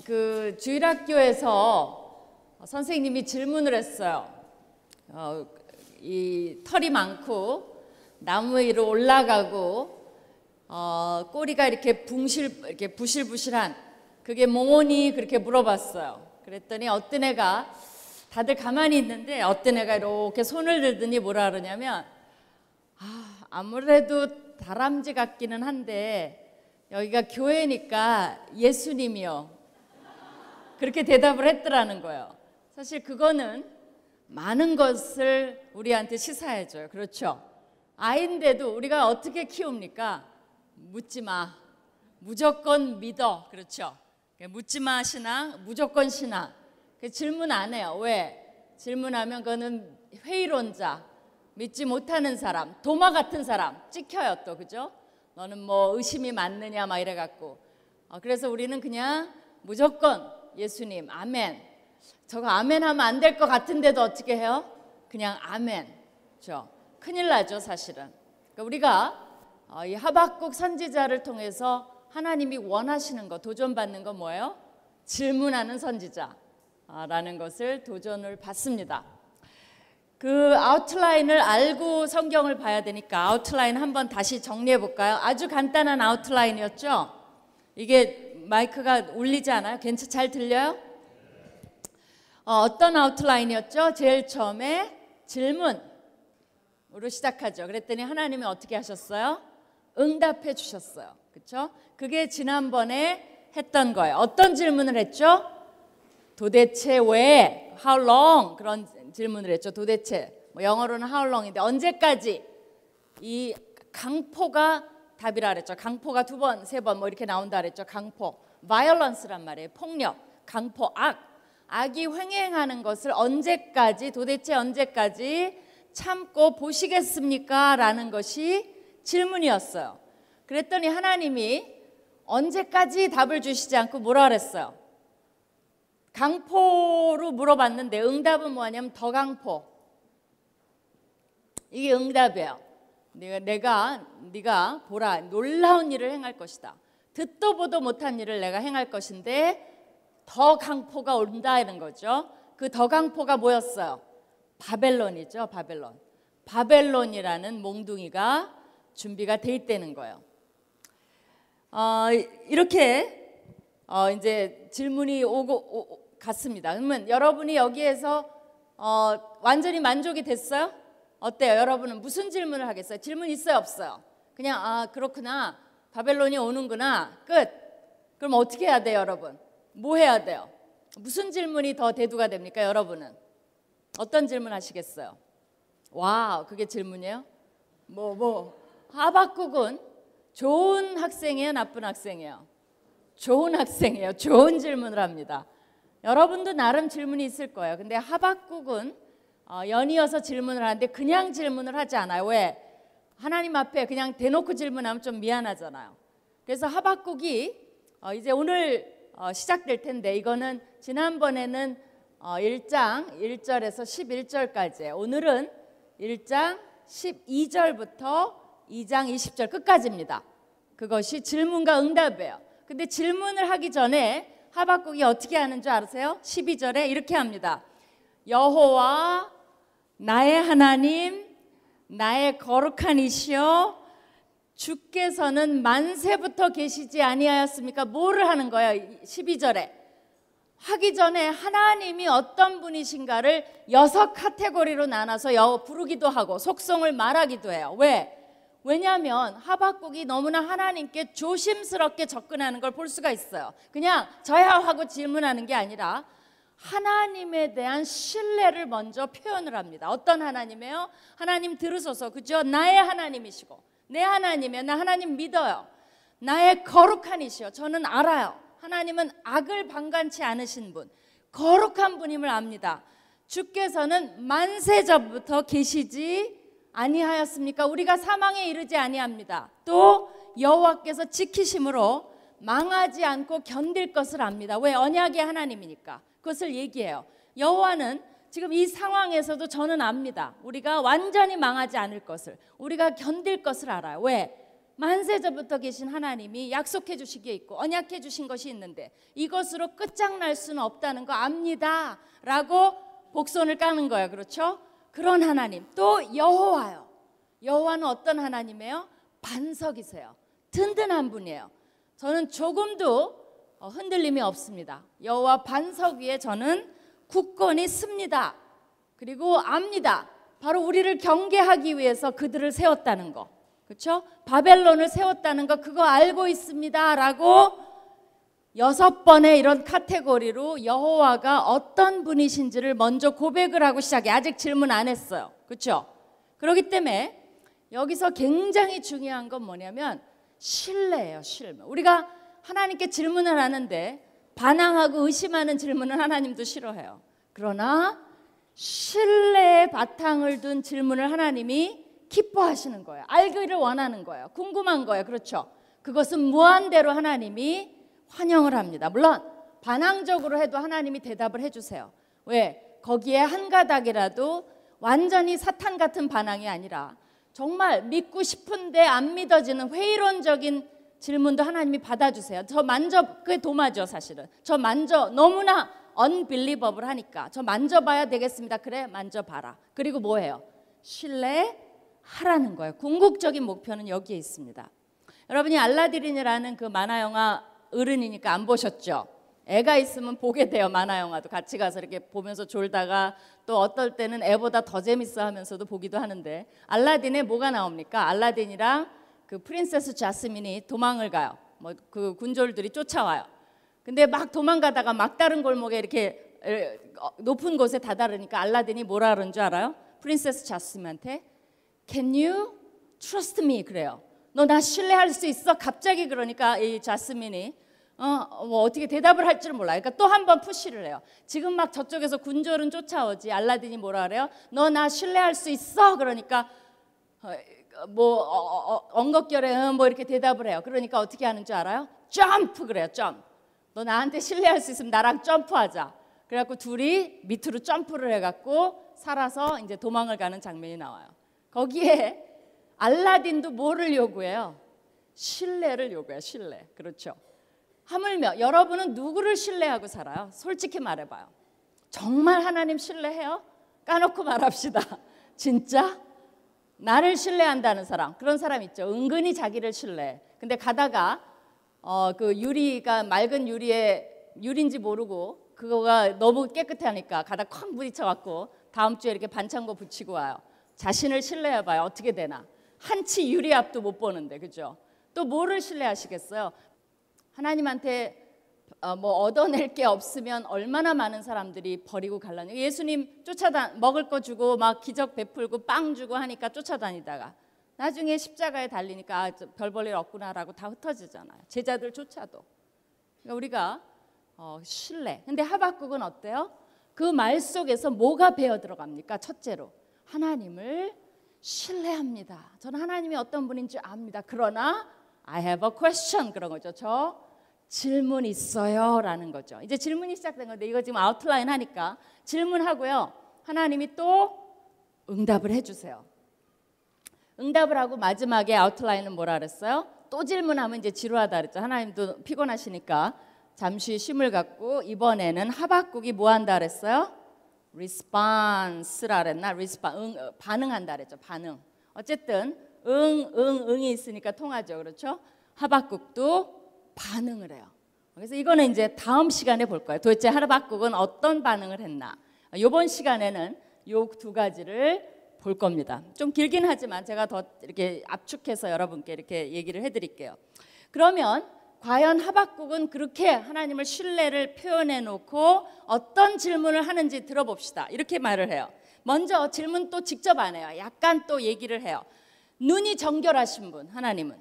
그 주일학교에서 선생님이 질문을 했어요. 이 털이 많고 나무 위로 올라가고 꼬리가 이렇게 부실부실한 그게 뭐니 그렇게 물어봤어요. 그랬더니 어떤 애가 다들 가만히 있는데 어떤 애가 이렇게 손을 들더니 뭐라 그러냐면 아무래도 다람쥐 같기는 한데 여기가 교회니까 예수님이요. 그렇게 대답을 했더라는 거예요. 사실 그거는 많은 것을 우리한테 시사해줘요. 그렇죠? 아이인데도 우리가 어떻게 키웁니까? 묻지 마. 무조건 믿어. 그렇죠? 묻지 마 신앙, 무조건 신앙. 질문 안 해요. 왜? 질문하면 그거는 회의론자, 믿지 못하는 사람, 도마 같은 사람 찍혀요 또. 그죠? 너는 뭐 의심이 많느냐 막 이래갖고. 그래서 우리는 그냥 무조건 예수님 아멘. 저거 아멘 하면 안 될 것 같은데도 어떻게 해요? 그냥 아멘. 그렇죠? 큰일 나죠 사실은. 그러니까 우리가 이 하박국 선지자를 통해서 하나님이 원하시는 거, 도전받는 거 뭐예요? 질문하는 선지자라는 것을 도전을 받습니다. 그 아웃라인을 알고 성경을 봐야 되니까 아웃라인 한번 다시 정리해 볼까요? 아주 간단한 아웃라인이었죠? 이게 마이크가 울리지 않아요? 괜찮 잘 들려요? 어떤 아웃라인이었죠? 제일 처음에 질문으로 시작하죠. 그랬더니 하나님이 어떻게 하셨어요? 응답해 주셨어요. 그렇죠? 그게 지난번에 했던 거예요. 어떤 질문을 했죠? 도대체 왜? How long? 그런 질문을 했죠. 도대체 뭐 영어로는 how long인데 언제까지? 이 강포가 답이라 그랬죠. 강포가 두 번, 세 번 뭐 이렇게 나온다 그랬죠. 강포, violence란 말이에요. 폭력, 강포, 악이 횡행하는 것을 언제까지, 도대체 언제까지 참고 보시겠습니까? 라는 것이 질문이었어요. 그랬더니 하나님이 언제까지 답을 주시지 않고 뭐라 그랬어요? 강포로 물어봤는데 응답은 뭐냐면 더 강포. 이게 응답이에요. 네가 보라 놀라운 일을 행할 것이다. 듣도 보도 못한 일을 내가 행할 것인데 더 강포가 온다 이런 거죠. 그 더 강포가 뭐였어요? 바벨론이죠. 바벨론이라는 몽둥이가 준비가 돼 있다는 거예요. 이렇게 이제 질문이 갔습니다. 그러면 여러분이 여기에서 완전히 만족이 됐어요? 어때요? 여러분은 무슨 질문을 하겠어요? 질문 있어요? 없어요? 그냥 그렇구나. 바벨론이 오는구나. 끝. 그럼 어떻게 해야 돼요, 여러분? 뭐 해야 돼요? 무슨 질문이 더 대두가 됩니까, 여러분은? 어떤 질문 하시겠어요? 와, 그게 질문이에요? 하박국은 좋은 학생이에요, 나쁜 학생이에요? 좋은 학생이에요. 좋은 질문을 합니다. 여러분도 나름 질문이 있을 거예요. 근데 하박국은 연이어서 질문을 하는데 그냥 질문을 하지 않아요. 왜? 하나님 앞에 그냥 대놓고 질문하면 좀 미안하잖아요. 그래서 하박국이 이제 오늘 시작될 텐데 이거는 지난번에는 1장 1절에서 11절까지예요. 오늘은 1장 12절부터 2장 20절 끝까지입니다. 그것이 질문과 응답이에요. 근데 질문을 하기 전에 하박국이 어떻게 하는 줄 아세요? 12절에 이렇게 합니다. 여호와 나의 하나님 나의 거룩한 이시여 주께서는 만세부터 계시지 아니하였습니까? 뭐를 하는 거예요? 12절에 하기 전에 하나님이 어떤 분이신가를 6 카테고리로 나눠서 부르기도 하고 속성을 말하기도 해요. 왜? 왜냐하면 하박국이 너무나 하나님께 조심스럽게 접근하는 걸 볼 수가 있어요. 그냥 저야 하고 질문하는 게 아니라 하나님에 대한 신뢰를 먼저 표현을 합니다. 어떤 하나님이에요? 하나님 들으소서. 그죠? 나의 하나님이시고 내 하나님이에요. 나 하나님 믿어요. 나의 거룩한 이시여. 저는 알아요. 하나님은 악을 방관치 않으신 분, 거룩한 분임을 압니다. 주께서는 만세 전부터 계시지 아니하였습니까? 우리가 사망에 이르지 아니합니다. 또 여호와께서 지키심으로 망하지 않고 견딜 것을 압니다. 왜? 언약의 하나님이니까. 그것을 얘기해요. 여호와는 지금 이 상황에서도 저는 압니다. 우리가 완전히 망하지 않을 것을, 우리가 견딜 것을 알아요. 왜? 만세 전부터 계신 하나님이 약속해 주시기에 있고 언약해 주신 것이 있는데 이것으로 끝장날 수는 없다는 거 압니다 라고 복선을 까는 거예요. 그렇죠? 그런 하나님. 또 여호와요. 여호와는 어떤 하나님이에요? 반석이세요. 든든한 분이에요. 저는 조금도 흔들림이 없습니다. 여호와 반석 위에 저는 굳건히 씁니다. 그리고 압니다. 바로 우리를 경계하기 위해서 그들을 세웠다는 거. 그렇죠? 바벨론을 세웠다는 거 그거 알고 있습니다 라고 6번의 이런 카테고리로 여호와가 어떤 분이신지를 먼저 고백을 하고 시작해. 아직 질문 안 했어요. 그렇죠? 그렇기 때문에 여기서 굉장히 중요한 건 뭐냐면 신뢰예요. 신뢰. 우리가 하나님께 질문을 하는데 반항하고 의심하는 질문은 하나님도 싫어해요. 그러나 신뢰의 바탕을 둔 질문을 하나님이 기뻐하시는 거예요. 알기를 원하는 거예요. 궁금한 거예요. 그렇죠? 그것은 무한대로 하나님이 환영을 합니다. 물론 반항적으로 해도 하나님이 대답을 해주세요. 왜? 거기에 한 가닥이라도 완전히 사탄 같은 반항이 아니라 정말 믿고 싶은데 안 믿어지는 회의론적인 질문도 하나님이 받아주세요. 저 그게 도마죠 사실은. 저 너무나 unbelievable 하니까 저 만져봐야 되겠습니다. 그래 만져봐라. 그리고 뭐예요? 신뢰하라는 거예요. 궁극적인 목표는 여기에 있습니다. 여러분이 알라딘이라는 그 만화 영화 어른이니까 안 보셨죠? 애가 있으면 보게 돼요. 만화 영화도 같이 가서 이렇게 보면서 졸다가 또 어떨 때는 애보다 더 재밌어 하면서도 보기도 하는데 알라딘에 뭐가 나옵니까? 알라딘이랑 그 프린세스 자스민이 도망을 가요. 뭐 그 군졸들이 쫓아와요. 근데 막 도망가다가 막다른 골목에 이렇게 높은 곳에 다다르니까 알라딘이 뭐라 그러는 줄 알아요? 프린세스 자스민한테 Can you trust me? 그래요. 너 나 신뢰할 수 있어? 갑자기 그러니까 이 자스민이 뭐 어떻게 대답을 할 줄 몰라요. 그러니까 또 한 번 푸시를 해요. 지금 막 저쪽에서 군졸은 쫓아오지. 알라딘이 뭐라 그래요? 너 나 신뢰할 수 있어? 그러니까 엉겁결에 뭐 이렇게 대답을 해요. 그러니까 어떻게 하는 줄 알아요? 점프 그래요. 점프. 너 나한테 신뢰할 수 있으면 나랑 점프하자. 그래갖고 둘이 밑으로 점프를 해갖고 살아서 이제 도망을 가는 장면이 나와요. 거기에 알라딘도 뭐를 요구해요? 신뢰를 요구해요. 신뢰. 그렇죠. 하물며 여러분은 누구를 신뢰하고 살아요? 솔직히 말해봐요. 정말 하나님 신뢰해요? 까놓고 말합시다. 진짜? 나를 신뢰한다는 사람, 그런 사람 있죠. 은근히 자기를 신뢰해. 근데 가다가 그 유리가 맑은 유리인지 모르고 그거가 너무 깨끗하니까 가다 쾅 부딪혀갖고 다음 주에 이렇게 반창고 붙이고 와요. 자신을 신뢰해봐요. 어떻게 되나? 한치 유리 앞도 못 보는데, 그죠? 또 뭐를 신뢰하시겠어요? 하나님한테 뭐 얻어낼 게 없으면 얼마나 많은 사람들이 버리고 갈라니. 예수님 먹을 거 주고 막 기적 베풀고 빵 주고 하니까 쫓아다니다가 나중에 십자가에 달리니까 별 볼 일 없구나라고 다 흩어지잖아요. 제자들조차도. 그러니까 우리가 신뢰. 근데 하박국은 어때요? 그 말 속에서 뭐가 배어 들어갑니까? 첫째로 하나님을 신뢰합니다. 저는 하나님이 어떤 분인지 압니다. 그러나 I have a question 그런 거죠. 저 질문 있어요 라는 거죠. 이제 질문이 시작된 건데 이거 지금 아웃라인 하니까 질문하고요. 하나님이 또 응답을 해주세요. 응답을 하고 마지막에 아웃라인은 뭐라 그랬어요? 또 질문하면 이제 지루하다 그랬죠. 하나님도 피곤하시니까 잠시 쉼을 갖고 이번에는 하박국이 뭐 한다 그랬어요? response라 그랬나? 반응한다 그랬죠. 반응. 어쨌든 응이 있으니까 통하죠. 그렇죠? 하박국도 반응을 해요. 그래서 이거는 이제 다음 시간에 볼 거예요. 도대체 하박국은 어떤 반응을 했나? 이번 시간에는 요 두 가지를 볼 겁니다. 좀 길긴 하지만 제가 더 이렇게 압축해서 여러분께 이렇게 얘기를 해드릴게요. 그러면 과연 하박국은 그렇게 하나님을 신뢰를 표현해 놓고 어떤 질문을 하는지 들어봅시다. 이렇게 말을 해요. 먼저 질문 또 직접 안 해요. 약간 또 얘기를 해요. 눈이 정결하신 분, 하나님은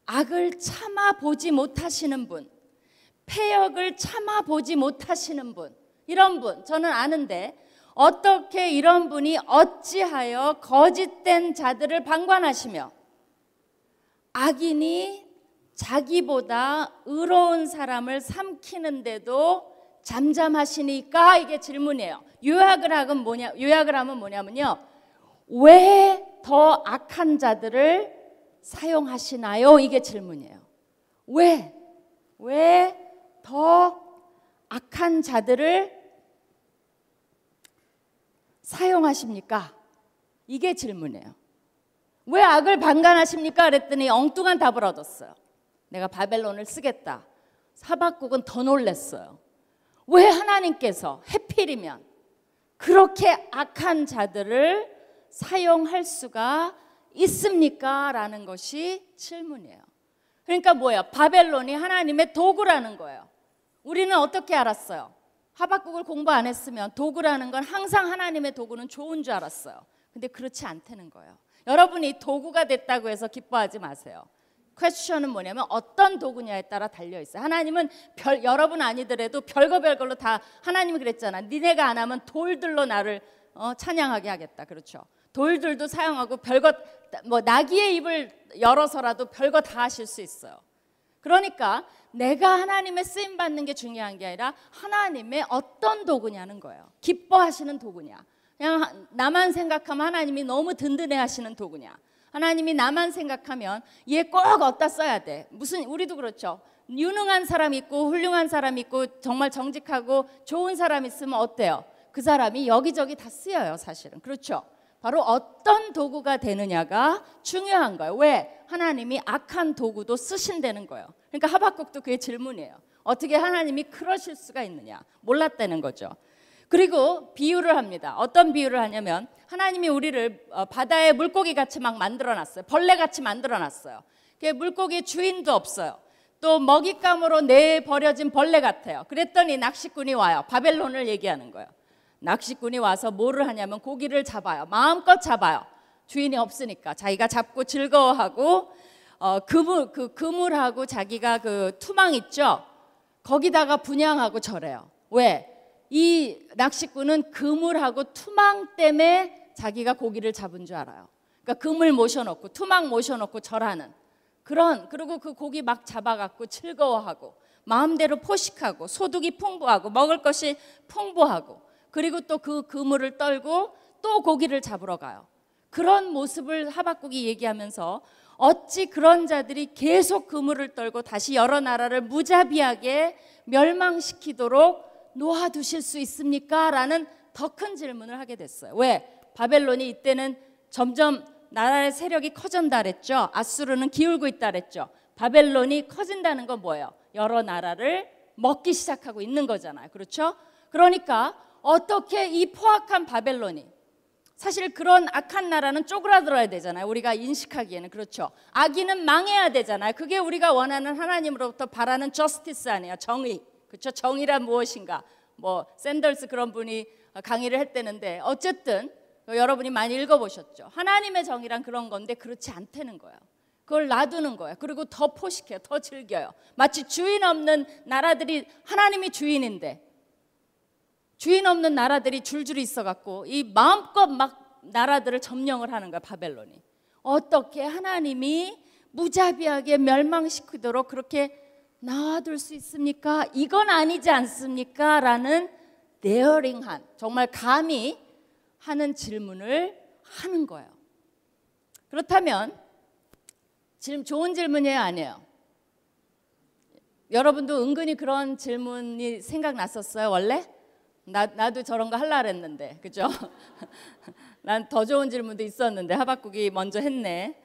악을 참아 보지 못하시는 분, 패역을 참아 보지 못하시는 분, 이런 분 저는 아는데 어떻게 이런 분이 어찌하여 거짓된 자들을 방관하시며 악인이 자기보다 의로운 사람을 삼키는데도 잠잠하시니까? 이게 질문이에요. 요약을 하면 뭐냐면요, 왜 더 악한 자들을 사용하시나요? 이게 질문이에요. 왜? 왜 더 악한 자들을 사용하십니까? 이게 질문이에요. 왜 악을 방관하십니까? 그랬더니 엉뚱한 답을 얻었어요. 내가 바벨론을 쓰겠다. 하박국은 더 놀랐어요. 왜 하나님께서 해필이면 그렇게 악한 자들을 사용할 수가 있습니까? 라는 것이 질문이에요. 그러니까 뭐예요? 바벨론이 하나님의 도구라는 거예요. 우리는 어떻게 알았어요? 하박국을 공부 안 했으면 도구라는 건 항상 하나님의 도구는 좋은 줄 알았어요. 근데 그렇지 않다는 거예요. 여러분이 도구가 됐다고 해서 기뻐하지 마세요. 퀘스천은 뭐냐면 어떤 도구냐에 따라 달려있어요. 하나님은 여러분 아니더라도 별걸로 다 하나님이 그랬잖아. 니네가 안 하면 돌들로 나를 찬양하게 하겠다. 그렇죠. 돌들도 사용하고 별것 뭐 나귀의 입을 열어서라도 별거 다 하실 수 있어요. 그러니까 내가 하나님의 쓰임 받는 게 중요한 게 아니라 하나님의 어떤 도구냐는 거예요. 기뻐하시는 도구냐, 그냥 나만 생각하면 하나님이 너무 든든해 하시는 도구냐, 하나님이 나만 생각하면 얘 꼭 어디다 써야 돼. 무슨 우리도 그렇죠. 유능한 사람 있고 훌륭한 사람 있고 정말 정직하고 좋은 사람 있으면 어때요? 그 사람이 여기저기 다 쓰여요. 사실은. 그렇죠. 바로 어떤 도구가 되느냐가 중요한 거예요. 왜? 하나님이 악한 도구도 쓰신다는 거예요. 그러니까 하박국도 그게 질문이에요. 어떻게 하나님이 그러실 수가 있느냐. 몰랐다는 거죠. 그리고 비유를 합니다. 어떤 비유를 하냐면 하나님이 우리를 바다에 물고기 같이 막 만들어놨어요. 벌레 같이 만들어놨어요. 물고기 주인도 없어요. 또 먹잇감으로 내버려진 벌레 같아요. 그랬더니 낚시꾼이 와요. 바벨론을 얘기하는 거예요. 낚시꾼이 와서 뭐를 하냐면 고기를 잡아요. 마음껏 잡아요. 주인이 없으니까 자기가 잡고 즐거워하고 그물하고 자기가 그 투망 있죠. 거기다가 분향하고 절해요. 왜? 이 낚시꾼은 그물하고 투망 때문에 자기가 고기를 잡은 줄 알아요. 그러니까 그물 모셔놓고 투망 모셔놓고 절하는 그리고 그 고기 막 잡아갖고 즐거워하고 마음대로 포식하고 소득이 풍부하고 먹을 것이 풍부하고 그리고 또 그 그물을 떨고 또 고기를 잡으러 가요. 그런 모습을 하박국이 얘기하면서 어찌 그런 자들이 계속 그물을 떨고 다시 여러 나라를 무자비하게 멸망시키도록 놓아두실 수 있습니까? 라는 더 큰 질문을 하게 됐어요. 왜? 바벨론이 이때는 점점 나라의 세력이 커진다 그랬죠. 아수르는 기울고 있다 그랬죠. 바벨론이 커진다는 건 뭐예요? 여러 나라를 먹기 시작하고 있는 거잖아요. 그렇죠? 그러니까 어떻게 이 포악한 바벨론이, 사실 그런 악한 나라는 쪼그라들어야 되잖아요. 우리가 인식하기에는. 그렇죠. 악인은 망해야 되잖아요. 그게 우리가 원하는 하나님으로부터 바라는 저스티스 아니에요. 정의. 그렇죠. 정의란 무엇인가. 뭐 샌더스 그런 분이 강의를 했다는데 어쨌든 여러분이 많이 읽어보셨죠. 하나님의 정의란 그런 건데 그렇지 않다는 거예요. 그걸 놔두는 거예요. 그리고 더 포식해요. 더 즐겨요. 마치 주인 없는 나라들이 하나님이 주인인데 주인 없는 나라들이 줄줄이 있어갖고 이 마음껏 막 나라들을 점령을 하는 거야. 바벨론이. 어떻게 하나님이 무자비하게 멸망시키도록 그렇게 놔둘 수 있습니까? 이건 아니지 않습니까? 라는 데어링한, 정말 감히 하는 질문을 하는 거예요. 그렇다면 좋은 질문이에요, 아니에요? 여러분도 은근히 그런 질문이 생각났었어요, 원래? 나도 저런 거 하려고 했는데, 그죠? 난 더 좋은 질문도 있었는데 하박국이 먼저 했네.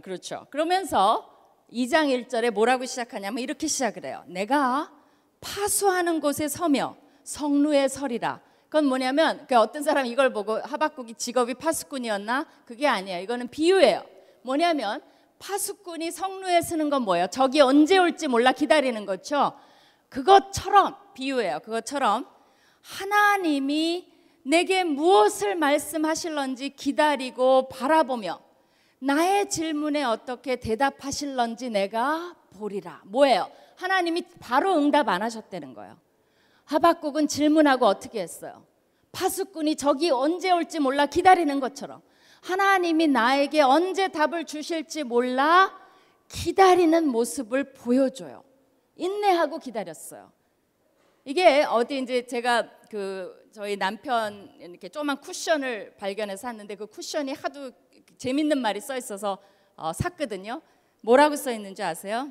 그렇죠. 그러면서 2장 1절에 뭐라고 시작하냐면 이렇게 시작을 해요. 내가 파수하는 곳에 서며 성루에 서리라. 그건 뭐냐면 어떤 사람이 이걸 보고 하박국이 직업이 파수꾼이었나? 그게 아니에요. 이거는 비유예요. 뭐냐면 파수꾼이 성루에 서는 건 뭐예요? 적이 언제 올지 몰라 기다리는 거죠. 그것처럼 비유예요. 그것처럼 하나님이 내게 무엇을 말씀하실런지 기다리고 바라보며 나의 질문에 어떻게 대답하실런지 내가 보리라. 뭐예요? 하나님이 바로 응답 안 하셨다는 거예요. 하박국은 질문하고 어떻게 했어요? 파수꾼이 적이 언제 올지 몰라 기다리는 것처럼 하나님이 나에게 언제 답을 주실지 몰라 기다리는 모습을 보여줘요. 인내하고 기다렸어요. 이게 어디 이제 제가 저희 남편 이렇게 조그만 쿠션을 발견해서 샀는데 그 쿠션이 하도 재밌는 말이 써 있어서 샀거든요. 뭐라고 써 있는지 아세요?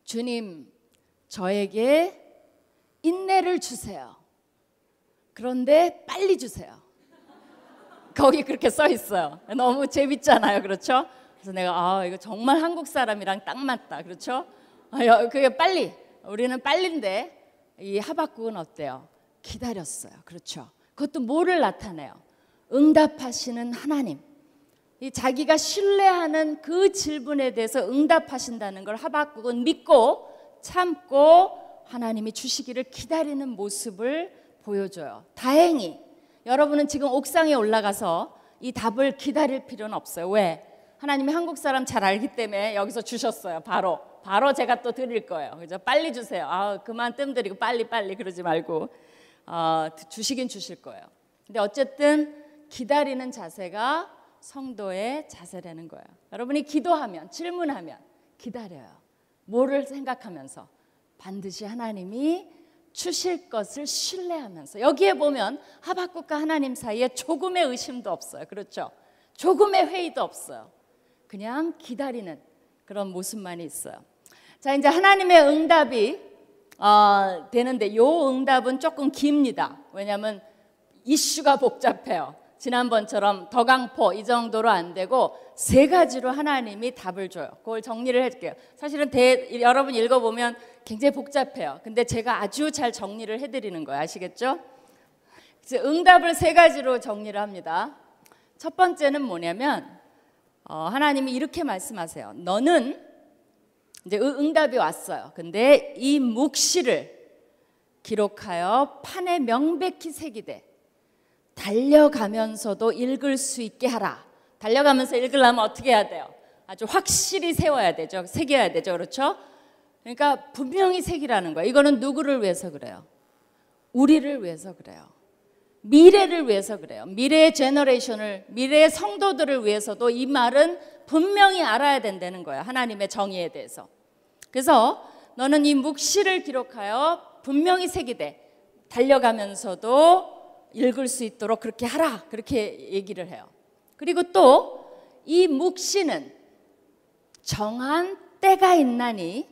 주님, 저에게 인내를 주세요. 그런데 빨리 주세요. 거기 그렇게 써 있어요. 너무 재밌잖아요, 그렇죠? 그래서 내가 이거 정말 한국 사람이랑 딱 맞다, 그렇죠? 그게 빨리, 우리는 빨리인데 이 하박국은 어때요? 기다렸어요, 그렇죠? 그것도 뭐를 나타내요? 응답하시는 하나님. 이 자기가 신뢰하는 그 질문에 대해서 응답하신다는 걸 하박국은 믿고 참고 하나님이 주시기를 기다리는 모습을 보여줘요. 다행히 여러분은 지금 옥상에 올라가서 이 답을 기다릴 필요는 없어요. 왜? 하나님이 한국 사람 잘 알기 때문에 여기서 주셨어요. 바로 제가 또 드릴 거예요. 그죠? 빨리 주세요. 그만 뜸들이고 빨리 그러지 말고 주시긴 주실 거예요. 근데 어쨌든 기다리는 자세가 성도의 자세라는 거예요. 여러분이 기도하면, 질문하면 기다려요. 뭐를 생각하면서? 반드시 하나님이 주실 것을 신뢰하면서. 여기에 보면 하박국과 하나님 사이에 조금의 의심도 없어요. 그렇죠? 조금의 회의도 없어요. 그냥 기다리는 그런 모습만 있어요. 자, 이제 하나님의 응답이 되는데 이 응답은 조금 깁니다. 왜냐하면 이슈가 복잡해요. 지난번처럼 더강포 이 정도로 안 되고 3가지로 하나님이 답을 줘요. 그걸 정리를 해줄게요. 사실은 여러분 읽어보면 굉장히 복잡해요. 근데 제가 아주 잘 정리를 해드리는 거예요. 아시겠죠? 응답을 3가지로 정리를 합니다. 첫 번째는 뭐냐면 하나님이 이렇게 말씀하세요. 너는 이제 응답이 왔어요. 근데 이 묵시를 기록하여 판에 명백히 새기되 달려가면서도 읽을 수 있게 하라. 달려가면서 읽으려면 어떻게 해야 돼요? 아주 확실히 세워야 되죠. 새겨야 되죠. 그렇죠? 그러니까 분명히 새기라는 거예요. 이거는 누구를 위해서 그래요? 우리를 위해서 그래요. 미래를 위해서 그래요. 미래의 제너레이션을, 미래의 성도들을 위해서도 이 말은 분명히 알아야 된다는 거예요. 하나님의 정의에 대해서. 그래서 너는 이 묵시를 기록하여 분명히 새기되 달려가면서도 읽을 수 있도록 그렇게 하라. 그렇게 얘기를 해요. 그리고 또 이 묵시는 정한 때가 있나니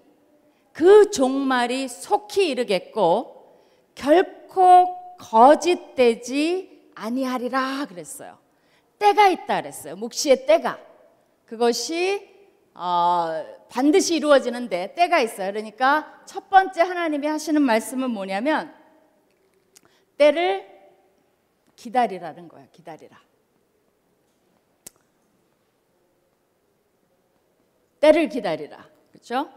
그 종말이 속히 이르겠고 결코 거짓되지 아니하리라 그랬어요. 때가 있다 그랬어요. 묵시의 때가. 그것이 반드시 이루어지는데 때가 있어요. 그러니까 첫 번째 하나님이 하시는 말씀은 뭐냐면 때를 기다리라는 거예요. 기다리라. 때를 기다리라. 그렇죠?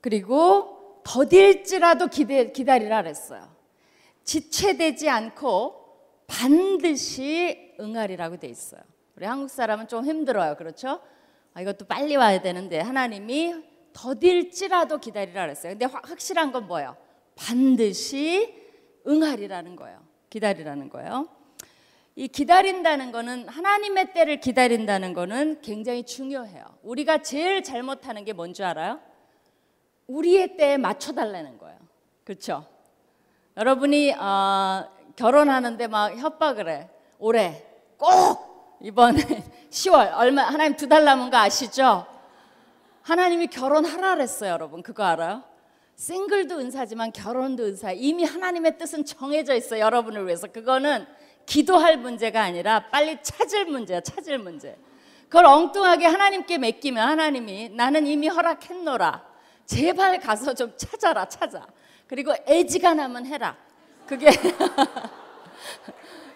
그리고 더딜지라도 기다리라 그랬어요. 지체되지 않고 반드시 응하리라고 돼 있어요. 우리 한국 사람은 좀 힘들어요. 그렇죠? 이것도 빨리 와야 되는데 하나님이 더딜지라도 기다리라 그랬어요. 근데 확실한 건 뭐예요? 반드시 응하리라는 거예요. 기다리라는 거예요. 이 기다린다는 거는, 하나님의 때를 기다린다는 거는 굉장히 중요해요. 우리가 제일 잘못하는 게 뭔지 알아요? 우리의 때에 맞춰달라는 거예요. 그렇죠? 여러분이 결혼하는데 막 협박을 해. 올해 꼭 이번에 10월 얼마 하나님 2달 남은 거 아시죠? 하나님이 결혼하라 그랬어요. 여러분 그거 알아요? 싱글도 은사지만 결혼도 은사. 이미 하나님의 뜻은 정해져 있어요. 여러분을 위해서. 그거는 기도할 문제가 아니라 빨리 찾을 문제야. 찾을 문제. 그걸 엉뚱하게 하나님께 맡기면 하나님이 나는 이미 허락했노라. 제발 가서 좀 찾아. 그리고 애지간하면 해라.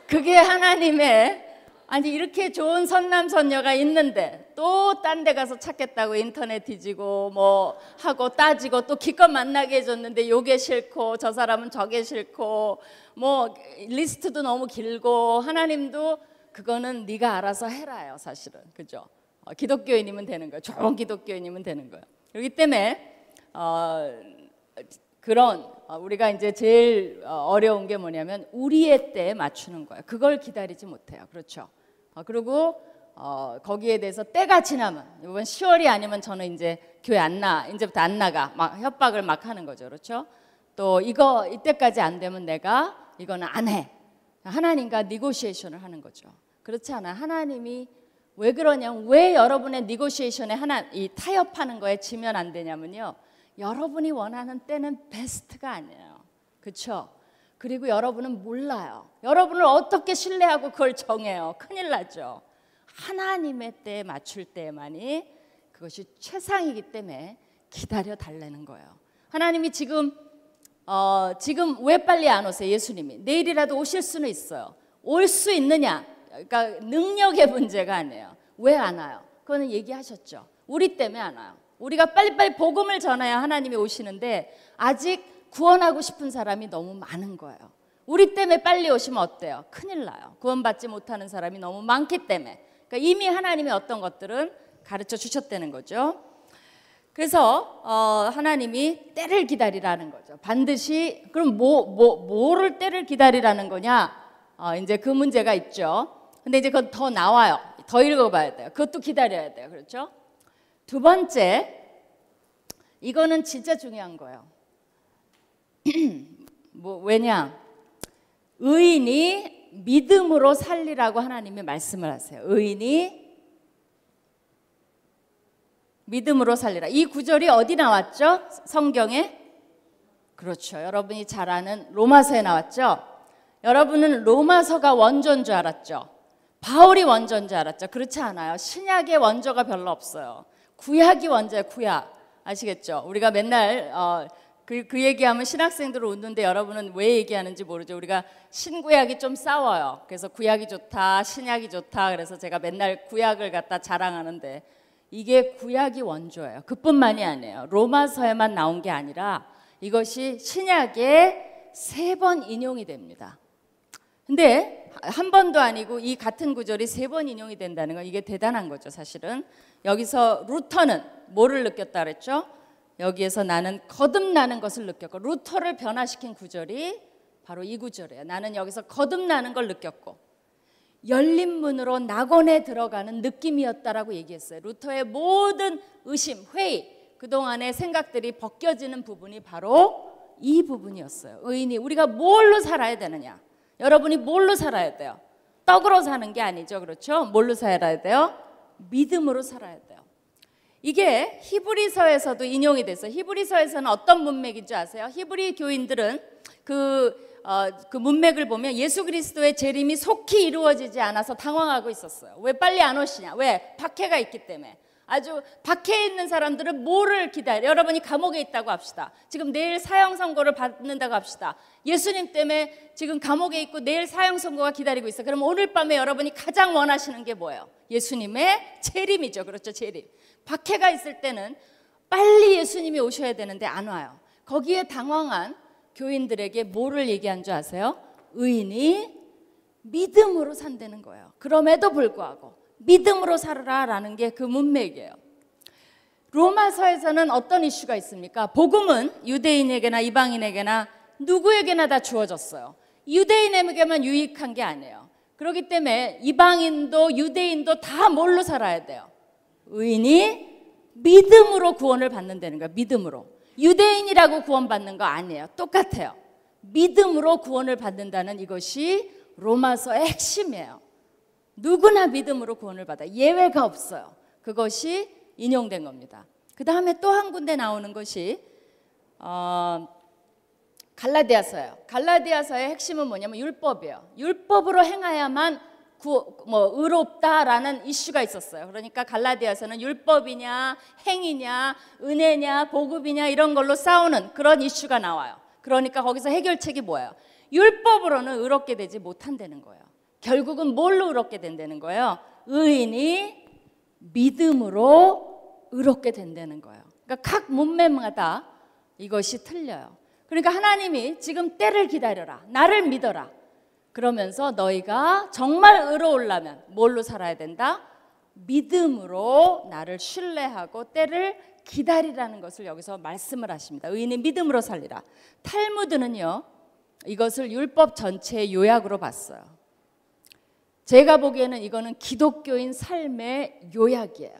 그게 하나님의, 아니 이렇게 좋은 선남 선녀가 있는데 또 딴 데 가서 찾겠다고 인터넷 뒤지고 뭐 하고 따지고 또 기껏 만나게 해줬는데 요게 싫고 저 사람은 저게 싫고 뭐 리스트도 너무 길고, 하나님도 그거는 네가 알아서 해라요. 사실은. 그죠? 기독교인이면 되는 거예요. 좋은 기독교인이면 되는 거예요. 그렇기 때문에 우리가 이제 제일 어려운 게 뭐냐면 우리의 때에 맞추는 거예요. 그걸 기다리지 못해요. 그렇죠? 그리고 거기에 대해서 때가 지나면, 이번 10월이 아니면 저는 이제 교회 이제부터 안 나가, 막 협박을 막 하는 거죠. 그렇죠? 또 이때까지 안 되면 내가 이거는 안 해. 하나님과 니고시에이션을 하는 거죠. 그렇지 않아요. 하나님이 왜 그러냐면 왜 여러분의 니고시에이션에 이 타협하는 거에 지면 안 되냐면요. 여러분이 원하는 때는 베스트가 아니에요. 그렇죠? 그리고 여러분은 몰라요. 여러분을 어떻게 신뢰하고 그걸 정해요. 큰일 나죠. 하나님의 때에 맞출 때만이 그것이 최상이기 때문에 기다려 달라는 거예요. 하나님이 지금 왜 빨리 안 오세요? 예수님이 내일이라도 오실 수는 있어요. 올 수 있느냐? 그러니까 능력의 문제가 아니에요. 왜 안 와요? 그거는 얘기하셨죠. 우리 때문에 안 와요. 우리가 빨리빨리 복음을 전해야 하나님이 오시는데 아직 구원하고 싶은 사람이 너무 많은 거예요. 우리 때문에 빨리 오시면 어때요? 큰일 나요. 구원받지 못하는 사람이 너무 많기 때문에. 그러니까 이미 하나님이 어떤 것들은 가르쳐 주셨다는 거죠. 그래서 하나님이 때를 기다리라는 거죠. 반드시. 그럼 뭐를 때를 기다리라는 거냐? 이제 그 문제가 있죠. 근데 이제 그건 더 나와요. 더 읽어봐야 돼요. 그것도 기다려야 돼요. 그렇죠? 두 번째, 이거는 진짜 중요한 거예요. 왜냐? 의인이 믿음으로 살리라고 하나님이 말씀을 하세요. 의인이 믿음으로 살리라. 이 구절이 어디 나왔죠? 성경에? 그렇죠. 여러분이 잘 아는 로마서에 나왔죠? 여러분은 로마서가 원조인 줄 알았죠? 바울이 원조인 줄 알았죠? 그렇지 않아요. 신약의 원조가 별로 없어요. 구약이 원조예요. 구약. 아시겠죠? 우리가 맨날 그 얘기하면 신학생들을 웃는데 여러분은 왜 얘기하는지 모르죠. 우리가 신구약이 좀 싸워요. 그래서 구약이 좋다, 신약이 좋다. 그래서 제가 맨날 구약을 갖다 자랑하는데 이게 구약이 원조예요. 그뿐만이 아니에요. 로마서에만 나온 게 아니라 이것이 신약에 3번 인용이 됩니다. 근데 한 번도 아니고 이 같은 구절이 3번 인용이 된다는 건 이게 대단한 거죠. 사실은 여기서 루터는 뭐를 느꼈다 그랬죠? 여기에서 나는 거듭나는 것을 느꼈고, 루터를 변화시킨 구절이 바로 이 구절이에요. 나는 여기서 거듭나는 걸 느꼈고 열린 문으로 낙원에 들어가는 느낌이었다라고 얘기했어요. 루터의 모든 의심, 회의, 그동안의 생각들이 벗겨지는 부분이 바로 이 부분이었어요. 의인이 우리가 뭘로 살아야 되느냐? 여러분이 뭘로 살아야 돼요? 떡으로 사는 게 아니죠. 그렇죠? 뭘로 살아야 돼요? 믿음으로 살아야 돼요. 이게 히브리서에서도 인용이 됐어요. 히브리서에서는 어떤 문맥인 줄 아세요? 히브리 교인들은 그 문맥을 보면 예수 그리스도의 재림이 속히 이루어지지 않아서 당황하고 있었어요. 왜 빨리 안 오시냐? 왜? 박해가 있기 때문에. 아주 박해에 있는 사람들은 뭐를 기다려? 여러분이 감옥에 있다고 합시다. 지금 내일 사형 선고를 받는다고 합시다. 예수님 때문에 지금 감옥에 있고 내일 사형 선고가 기다리고 있어요. 그럼 오늘 밤에 여러분이 가장 원하시는 게 뭐예요? 예수님의 재림이죠. 그렇죠? 재림. 박해가 있을 때는 빨리 예수님이 오셔야 되는데 안 와요. 거기에 당황한 교인들에게 뭐를 얘기한 줄 아세요? 의인이 믿음으로 산다는 거예요. 그럼에도 불구하고 믿음으로 살아라라는 게 그 문맥이에요. 로마서에서는 어떤 이슈가 있습니까? 복음은 유대인에게나 이방인에게나 누구에게나 다 주어졌어요. 유대인에게만 유익한 게 아니에요. 그렇기 때문에 이방인도 유대인도 다 뭘로 살아야 돼요? 의인이 믿음으로 구원을 받는다는 거예요. 믿음으로. 유대인이라고 구원받는 거 아니에요. 똑같아요. 믿음으로 구원을 받는다는 이것이 로마서의 핵심이에요. 누구나 믿음으로 구원을 받아요. 예외가 없어요. 그것이 인용된 겁니다. 그 다음에 또 한 군데 나오는 것이 갈라디아서예요. 갈라디아서의 핵심은 뭐냐면 율법이에요. 율법으로 행하야만 의롭다라는 이슈가 있었어요. 그러니까 갈라디아서는 율법이냐 행위냐 은혜냐 보급이냐 이런 걸로 싸우는 그런 이슈가 나와요. 그러니까 거기서 해결책이 뭐예요? 율법으로는 의롭게 되지 못한다는 거예요. 결국은 뭘로 의롭게 된다는 거예요? 의인이 믿음으로 의롭게 된다는 거예요. 그러니까 각 문맥마다 이것이 틀려요. 그러니까 하나님이 지금 때를 기다려라. 나를 믿어라. 그러면서 너희가 정말 의로우려면 뭘로 살아야 된다? 믿음으로 나를 신뢰하고 때를 기다리라는 것을 여기서 말씀을 하십니다. 의인이 믿음으로 살리라. 탈무드는요, 이것을 율법 전체의 요약으로 봤어요. 제가 보기에는 이거는 기독교인 삶의 요약이에요.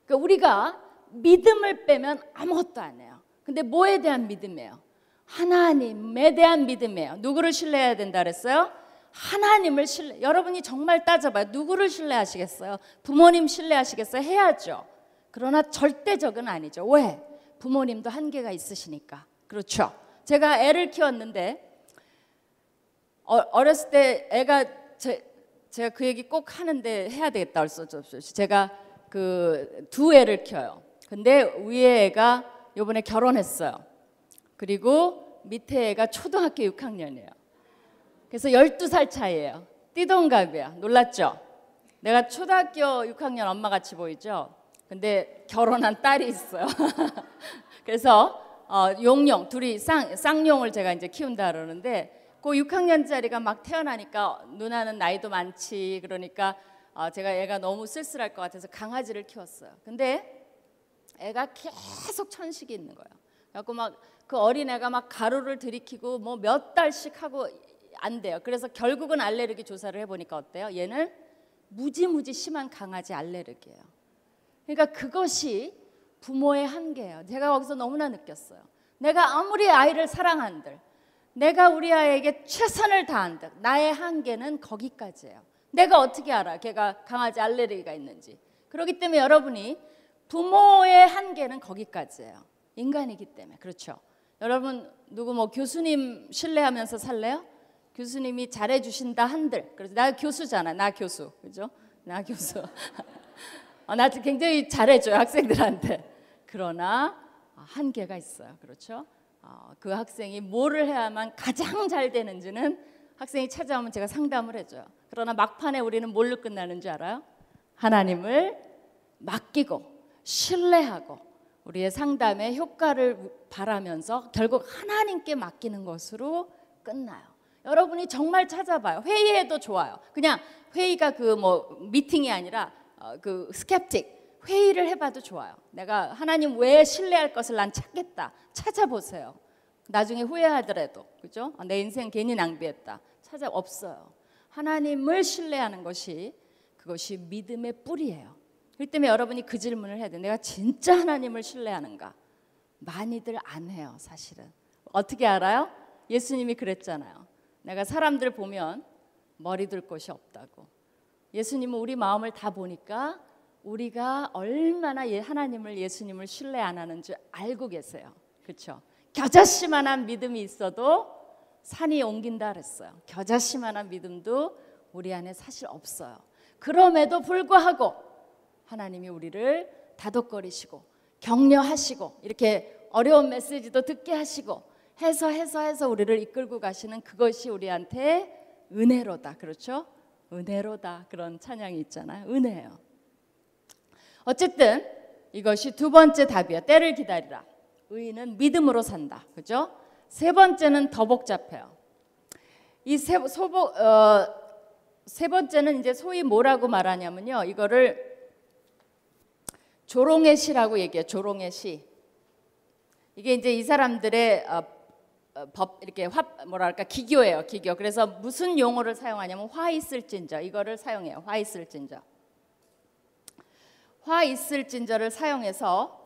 그러니까 우리가 믿음을 빼면 아무것도 안 해요. 근데 뭐에 대한 믿음이에요? 하나님에 대한 믿음이에요. 누구를 신뢰해야 된다 그랬어요? 하나님을 여러분이 정말 따져봐요. 누구를 신뢰하시겠어요? 부모님 신뢰하시겠어요? 해야죠. 그러나 절대적은 아니죠. 왜? 부모님도 한계가 있으시니까. 그렇죠. 제가 애를 키웠는데 어렸을 때 애가 제가 그 얘기 꼭 하는데 해야 되겠다. 어쩔 수 없이 제가 그 두 애를 키워요. 근데 위에 애가 이번에 결혼했어요. 그리고 밑에 애가 초등학교 6학년이에요. 그래서 12살 차이예요. 띠동갑이야. 놀랐죠? 내가 초등학교 6학년 엄마같이 보이죠? 근데 결혼한 딸이 있어요. 그래서 용용 둘이 쌍용을 제가 이제 키운다 그러는데 그 6학년짜리가 막 태어나니까 누나는 나이도 많지 그러니까 제가 애가 너무 쓸쓸할 것 같아서 강아지를 키웠어요. 근데 애가 계속 천식이 있는 거예요. 그래갖고 막 그 어린애가 막 가루를 들이키고 뭐 몇 달씩 하고 안 돼요. 그래서 결국은 알레르기 조사를 해보니까 어때요? 얘는 무지무지 심한 강아지 알레르기예요. 그러니까 그것이 부모의 한계예요. 제가 거기서 너무나 느꼈어요. 내가 아무리 아이를 사랑한들, 내가 우리 아이에게 최선을 다한들, 나의 한계는 거기까지예요. 내가 어떻게 알아? 걔가 강아지 알레르기가 있는지. 그렇기 때문에 여러분이 부모의 한계는 거기까지예요. 인간이기 때문에. 그렇죠. 여러분 누구 뭐 교수님 신뢰하면서 살래요? 교수님이 잘해주신다 한들. 그래서 나 교수잖아. 나 교수. 그죠? 나 교수. 나 굉장히 잘해줘요. 학생들한테. 그러나 한계가 있어요. 그렇죠? 그 학생이 뭐를 해야만 가장 잘 되는지는 학생이 찾아오면 제가 상담을 해줘요. 그러나 막판에 우리는 뭘로 끝나는 줄 알아요? 하나님을 맡기고 신뢰하고 우리의 상담의 효과를 바라면서 결국 하나님께 맡기는 것으로 끝나요. 여러분이 정말 찾아봐요. 회의해도 좋아요. 그냥 회의가 그 뭐 미팅이 아니라 그 스캡틱 회의를 해봐도 좋아요. 내가 하나님 왜 신뢰할 것을 난 찾겠다. 찾아보세요. 나중에 후회하더라도 그죠? 내 인생 괜히 낭비했다. 없어요. 하나님을 신뢰하는 것이 그것이 믿음의 뿌리예요. 그렇기 때문에 여러분이 그 질문을 해야 돼요. 내가 진짜 하나님을 신뢰하는가? 많이들 안 해요. 사실은. 어떻게 알아요? 예수님이 그랬잖아요. 내가 사람들 보면 머리 둘 곳이 없다고. 예수님은 우리 마음을 다 보니까 우리가 얼마나 하나님을 예수님을 신뢰 안 하는 줄 알고 계세요. 그렇죠? 겨자씨만한 믿음이 있어도 산이 옮긴다 그랬어요. 겨자씨만한 믿음도 우리 안에 사실 없어요. 그럼에도 불구하고 하나님이 우리를 다독거리시고 격려하시고 이렇게 어려운 메시지도 듣게 하시고 해서 우리를 이끌고 가시는 그것이 우리한테 은혜로다. 그렇죠? 은혜로다. 그런 찬양이 있잖아요. 은혜예요. 어쨌든 이것이 두 번째 답이에요. 때를 기다리라. 의인은 믿음으로 산다. 그죠? 세 번째는 더 복잡해요. 이 세 번째는 이제 소위 뭐라고 말하냐면요. 이거를 조롱의 시라고 얘기해요. 조롱의 시. 이게 이제 이 사람들의 이렇게 뭐랄까 기교예요. 기교. 그래서 무슨 용어를 사용하냐면 화 있을진저 이거를 사용해요. 화 있을진저. 화 있을진저를 사용해서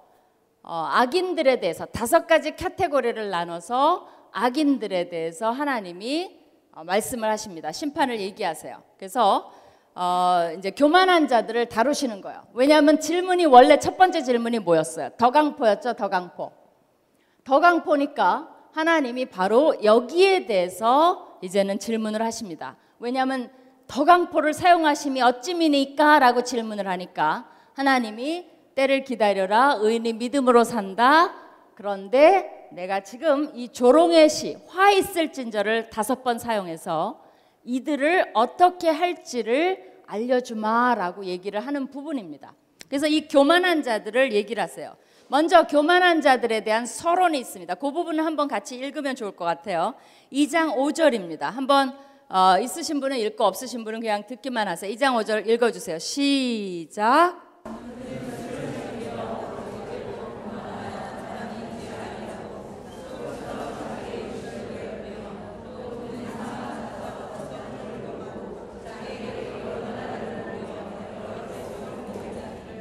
악인들에 대해서 5가지 카테고리를 나눠서 악인들에 대해서 하나님이 말씀을 하십니다. 심판을 얘기하세요. 그래서 이제 교만한 자들을 다루시는 거예요. 왜냐하면 질문이 원래 첫 번째 질문이 뭐였어요? 덕강포였죠. 덕강포. 덕강포니까 하나님이 바로 여기에 대해서 이제는 질문을 하십니다. 왜냐하면 덕강포를 사용하심이 어찌미니까 라고 질문을 하니까 하나님이 때를 기다려라. 의인이 믿음으로 산다. 그런데 내가 지금 이 조롱의 시, 화 있을진저를 5번 사용해서 이들을 어떻게 할지를 알려주마라고 얘기를 하는 부분입니다. 그래서 이 교만한 자들을 얘기를 하세요. 먼저 교만한 자들에 대한 서론이 있습니다. 그 부분을 한번 같이 읽으면 좋을 것 같아요. 2장 5절입니다. 한번 있으신 분은 읽고 없으신 분은 그냥 듣기만 하세요. 2장 5절 읽어주세요. 시작.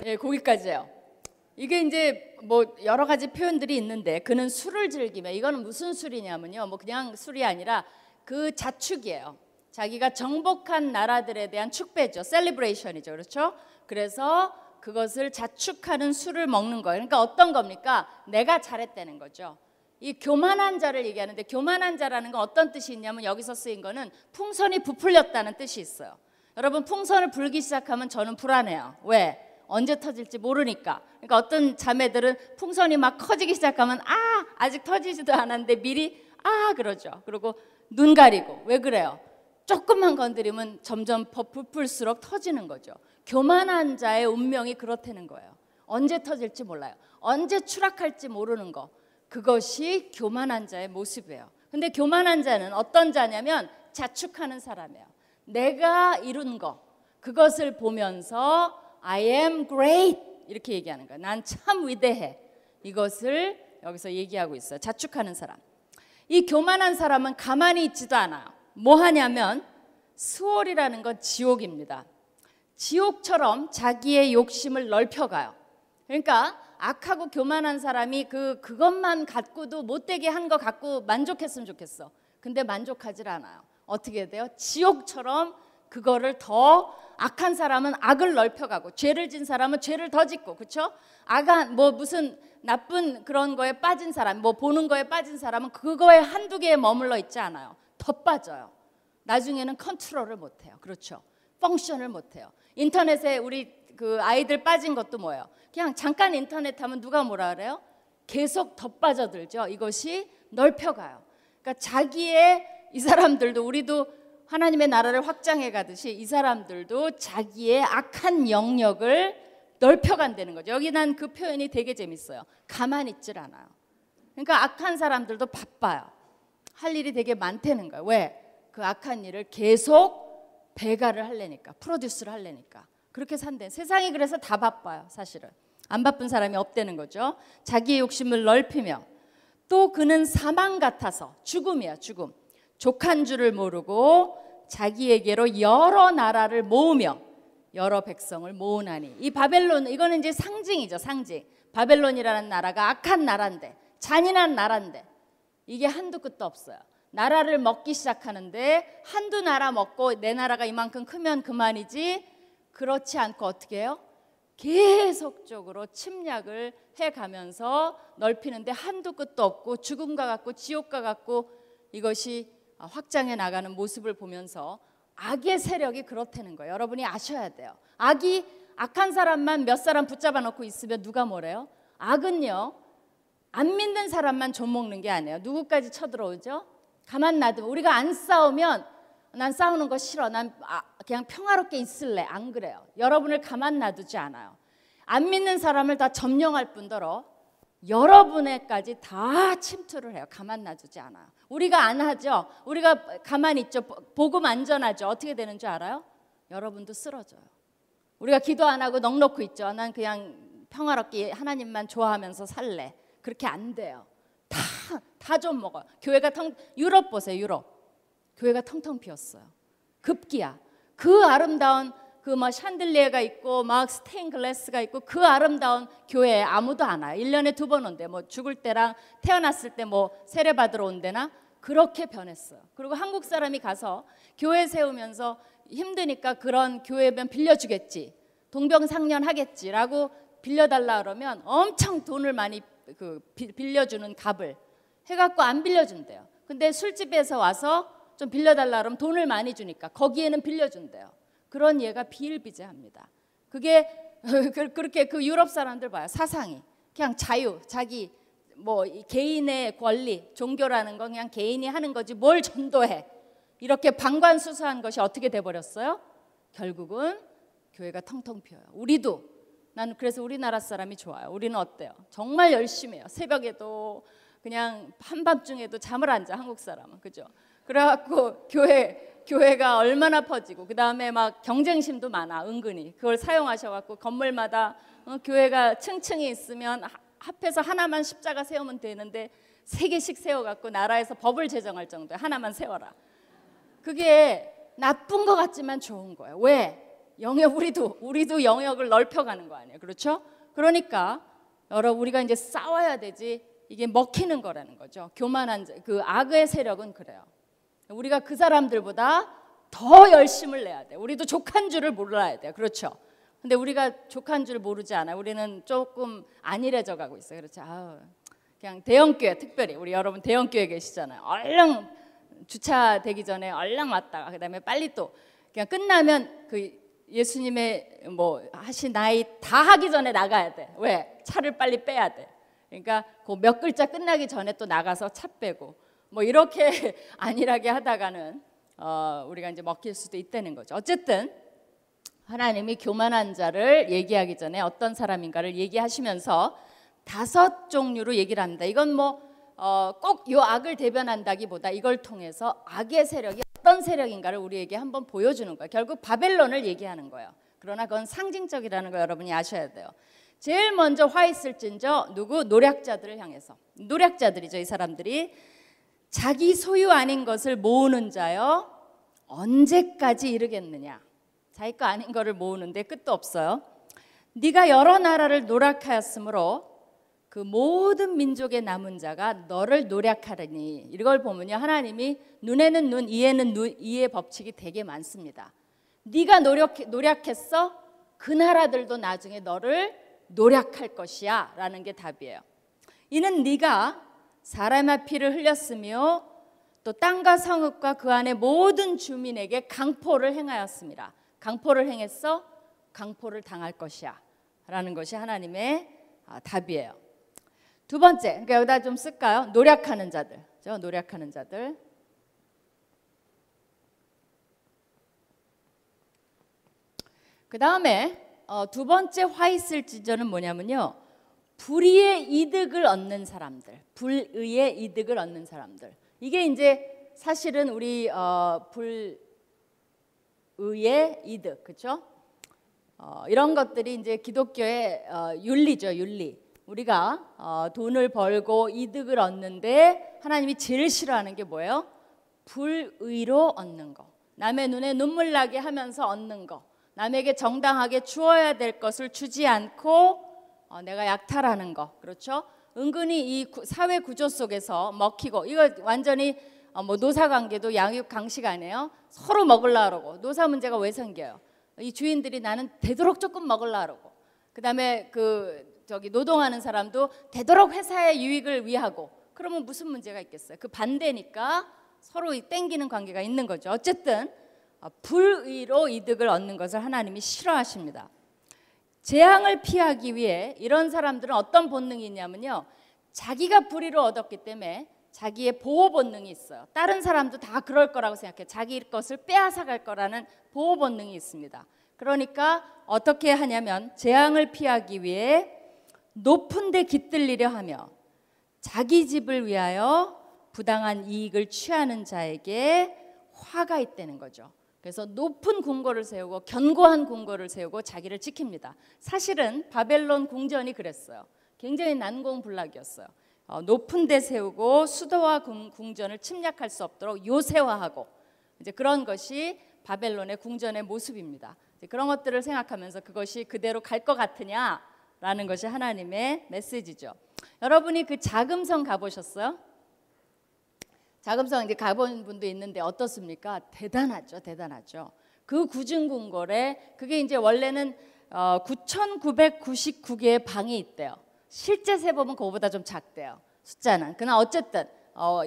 예, 거기까지예요. 이게 이제 뭐 여러 가지 표현들이 있는데 그는 술을 즐기며 이거는 무슨 술이냐면요. 뭐 그냥 술이 아니라 그 자축이에요. 자기가 정복한 나라들에 대한 축배죠. 셀리브레이션이죠. 그렇죠? 그래서 그것을 자축하는 술을 먹는 거예요. 그러니까 어떤 겁니까? 내가 잘했다는 거죠. 이 교만한 자를 얘기하는데, 교만한 자라는 건 어떤 뜻이 있냐면 여기서 쓰인 거는 풍선이 부풀렸다는 뜻이 있어요. 여러분, 풍선을 불기 시작하면 저는 불안해요. 왜? 언제 터질지 모르니까. 그러니까 어떤 자매들은 풍선이 막 커지기 시작하면 아직 터지지도 않았는데 미리 그러죠. 그리고 눈 가리고. 왜 그래요? 조금만 건드리면 점점 부풀수록 터지는 거죠. 교만한 자의 운명이 그렇다는 거예요. 언제 터질지 몰라요. 언제 추락할지 모르는 거. 그것이 교만한 자의 모습이에요. 근데 교만한 자는 어떤 자냐면 자축하는 사람이에요. 내가 이룬 거, 그것을 보면서 I am great 이렇게 얘기하는 거예요. 난 참 위대해. 이것을 여기서 얘기하고 있어요. 자축하는 사람. 이 교만한 사람은 가만히 있지도 않아요. 뭐 하냐면 스월이라는 건 지옥입니다. 지옥처럼 자기의 욕심을 넓혀가요. 그러니까 악하고 교만한 사람이 그것만 갖고도 못되게 한 거 갖고 만족했으면 좋겠어. 근데 만족하질 않아요. 어떻게 돼요? 지옥처럼 그거를 더 악한 사람은 악을 넓혀가고 죄를 진 사람은 죄를 더 짓고, 그렇죠? 악한 뭐 무슨 나쁜 그런 거에 빠진 사람, 뭐 보는 거에 빠진 사람은 그거에 한두 개에 머물러 있지 않아요. 더 빠져요. 나중에는 컨트롤을 못해요. 그렇죠? 펑션을 못해요. 인터넷에 우리 그 아이들 빠진 것도 뭐예요? 그냥 잠깐 인터넷 하면 누가 뭐라 그래요? 계속 더 빠져들죠. 이것이 넓혀가요. 그러니까 자기의 이 사람들도, 우리도 하나님의 나라를 확장해 가듯이 이 사람들도 자기의 악한 영역을 넓혀간다는 거죠. 여기 난 그 표현이 되게 재밌어요. 가만히 있질 않아요. 그러니까 악한 사람들도 바빠요. 할 일이 되게 많다는 거예요. 왜? 그 악한 일을 계속 배가를 하려니까, 프로듀스를 하려니까. 그렇게 산대. 세상이 그래서 다 바빠요. 사실은 안 바쁜 사람이 없다는 거죠. 자기의 욕심을 넓히며, 또 그는 사망 같아서, 죽음이야, 죽음. 족한 줄을 모르고 자기에게로 여러 나라를 모으며 여러 백성을 모으나니. 이 바벨론, 이거는 이제 상징이죠. 상징. 바벨론이라는 나라가 악한 나라인데, 잔인한 나라인데 이게 한두 끝도 없어요. 나라를 먹기 시작하는데 한두 나라 먹고 내 나라가 이만큼 크면 그만이지, 그렇지 않고 어떻게 해요? 계속적으로 침략을 해가면서 넓히는데 한두 끝도 없고, 죽음과 같고 지옥과 같고, 이것이 확장해 나가는 모습을 보면서 악의 세력이 그렇다는 거예요. 여러분이 아셔야 돼요. 악한 사람만 몇 사람 붙잡아 놓고 있으면 누가 뭐래요? 악은요, 안 믿는 사람만 좀먹는 게 아니에요. 누구까지 쳐들어오죠? 가만 놔두면, 우리가 안 싸우면 난 싸우는 거 싫어, 난 그냥 평화롭게 있을래, 안 그래요. 여러분을 가만 놔두지 않아요. 안 믿는 사람을 다 점령할 뿐더러 여러분에까지 다 침투를 해요. 가만 놔두지 않아요. 우리가 안 하죠. 우리가 가만히 있죠. 복음 안전하죠. 어떻게 되는 줄 알아요? 여러분도 쓰러져요. 우리가 기도 안 하고 넋놓고 있죠. 난 그냥 평화롭게 하나님만 좋아하면서 살래. 그렇게 안 돼요. 다 좀 먹어요. 교회가 유럽 보세요. 유럽. 교회가 텅텅 비었어요. 급기야. 그 아름다운 그 뭐 샹들리에가 있고 막 스테인 글래스가 있고 그 아름다운 교회에 아무도 안 와요. 1년에 2번 온대. 뭐 죽을 때랑 태어났을 때 뭐 세례 받으러 온대나. 그렇게 변했어요. 그리고 한국 사람이 가서 교회 세우면서 힘드니까 그런 교회면 빌려주겠지, 동병상련 하겠지라고 빌려달라 그러면 엄청 돈을 많이 빌려주는 값을 해갖고 안 빌려준대요. 근데 술집에서 와서 좀 빌려달라 그러면 돈을 많이 주니까 거기에는 빌려준대요. 그런 예가 비일비재합니다. 그게 그렇게 그 유럽 사람들 봐요. 사상이 그냥 자유, 자기 뭐 개인의 권리, 종교라는 건 그냥 개인이 하는 거지 뭘 전도해. 이렇게 방관수수한 것이 어떻게 돼버렸어요? 결국은 교회가 텅텅 비어요. 우리도, 나는 그래서 우리나라 사람이 좋아요. 우리는 어때요? 정말 열심히 해요. 새벽에도 그냥 한밤중에도 잠을 안 자, 한국 사람은. 그죠? 그래갖고 교회가 얼마나 퍼지고, 그 다음에 막 경쟁심도 많아. 은근히 그걸 사용하셔갖고 건물마다 교회가 층층이 있으면 합해서 하나만 십자가 세우면 되는데 3개씩 세워갖고 나라에서 법을 제정할 정도에 하나만 세워라. 그게 나쁜 것 같지만 좋은 거예요. 왜? 우리도 영역을 넓혀가는 거 아니에요. 그렇죠? 그러니까 여러분, 우리가 이제 싸워야 되지, 이게 먹히는 거라는 거죠. 교만한 그 악의 세력은 그래요. 우리가 그 사람들보다 더 열심을 내야 돼. 우리도 족한 줄을 몰라야 돼. 그렇죠? 근데 우리가 족한 줄 모르지 않아. 우리는 조금 안일해져 가고 있어요. 그렇죠? 그냥 대형교회, 특별히 우리 여러분 대형교회 계시잖아요. 얼른 주차되기 전에 얼른 왔다가 그다음에 빨리 또 그냥 끝나면 그 예수님의 뭐 하신 나이 다 하기 전에 나가야 돼. 왜? 차를 빨리 빼야 돼. 그러니까 그 몇 글자 끝나기 전에 또 나가서 차 빼고 뭐 이렇게 안일하게 하다가는 우리가 이제 먹힐 수도 있다는 거죠. 어쨌든 하나님이 교만한 자를 얘기하기 전에 어떤 사람인가를 얘기하시면서 5 종류로 얘기를 합니다. 이건 뭐 꼭 요 악을 대변한다기보다 이걸 통해서 악의 세력이 어떤 세력인가를 우리에게 한번 보여주는 거예요. 결국 바벨론을 얘기하는 거예요. 그러나 그건 상징적이라는 거 여러분이 아셔야 돼요. 제일 먼저 화 있을진저 누구? 노략자들을 향해서. 노략자들이죠. 이 사람들이 자기 소유 아닌 것을 모으는 자여 언제까지 이르겠느냐. 자기 거 아닌 거를 모으는데 끝도 없어요. 네가 여러 나라를 노략하였으므로 그 모든 민족의 남은 자가 너를 노략하리니. 이걸 보면요, 하나님이 눈에는 눈, 이에는 눈, 이의 법칙이 되게 많습니다. 네가 노략했어? 그 나라들도 나중에 너를 노략할 것이야 라는 게 답이에요. 이는 네가 사람의 피를 흘렸으며 또 땅과 성읍과 그 안에 모든 주민에게 강포를 행하였습니다. 강포를 행했어? 강포를 당할 것이야 라는 것이 하나님의 답이에요. 두 번째, 그러니까 여기다 좀 쓸까요? 노략하는 자들. 그렇죠? 노략하는 자들. 그 다음에 두 번째 화 있을지저는 뭐냐면요, 불의의 이득을 얻는 사람들. 불의의 이득을 얻는 사람들. 이게 이제 사실은 우리 불의의 이득, 그렇죠? 이런 것들이 이제 기독교의 윤리죠, 윤리. 우리가 돈을 벌고 이득을 얻는데 하나님이 제일 싫어하는 게 뭐예요? 불의로 얻는 거. 남의 눈에 눈물 나게 하면서 얻는 거. 남에게 정당하게 주어야 될 것을 주지 않고 내가 약탈하는 거. 그렇죠? 은근히 이 사회 구조 속에서 먹히고, 이거 완전히 뭐 노사관계도 양육 강식 아니에요? 서로 먹으려고 그러고. 노사 문제가 왜 생겨요? 이 주인들이 나는 되도록 조금 먹으려고 그러고, 그 다음에 노동하는 사람도 되도록 회사의 유익을 위하고. 그러면 무슨 문제가 있겠어요? 그 반대니까 서로 땡기는 관계가 있는 거죠. 어쨌든 불의로 이득을 얻는 것을 하나님이 싫어하십니다. 재앙을 피하기 위해 이런 사람들은 어떤 본능이 있냐면요, 자기가 불의로 얻었기 때문에 자기의 보호 본능이 있어요. 다른 사람도 다 그럴 거라고 생각해요. 자기 것을 빼앗아갈 거라는 보호 본능이 있습니다. 그러니까 어떻게 하냐면 재앙을 피하기 위해 높은 데 깃들리려 하며 자기 집을 위하여 부당한 이익을 취하는 자에게 화가 있다는 거죠. 그래서 높은 궁궐을 세우고 견고한 궁궐을 세우고 자기를 지킵니다. 사실은 바벨론 궁전이 그랬어요. 굉장히 난공불락이었어요. 높은 데 세우고 수도와 궁전을 침략할 수 없도록 요새화하고, 이제 그런 것이 바벨론의 궁전의 모습입니다. 그런 것들을 생각하면서 그것이 그대로 갈 것 같으냐라는 것이 하나님의 메시지죠. 여러분이 그 자금성 가보셨어요? 자금성 이제 가본 분도 있는데 어떻습니까? 대단하죠, 대단하죠. 그 구중궁궐에 그게 이제 원래는 9,999개의 방이 있대요. 실제 세 보면 그거보다 좀 작대요, 숫자는. 그러나 어쨌든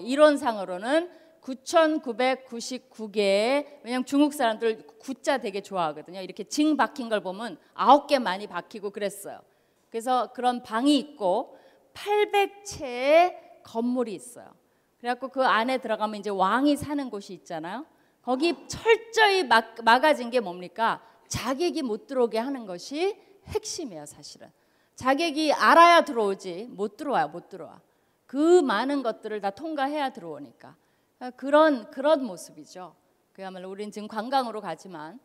이론상으로는 9,999개의, 왜냐면 중국 사람들 구자 되게 좋아하거든요. 이렇게 징 박힌 걸 보면 9개 많이 박히고 그랬어요. 그래서 그런 방이 있고 800채의 건물이 있어요. 그래갖고 그 안에 들어가면 이제 왕이 사는 곳이 있잖아요. 거기 철저히 막아진 게 뭡니까? 자객이 못 들어오게 하는 것이 핵심이에요, 사실은. 자객이 알아야 들어오지 못 들어와요, 못 들어와. 그 많은 것들을 다 통과해야 들어오니까. 그런 모습이죠. 그야말로 우리는 지금 관광으로 가지만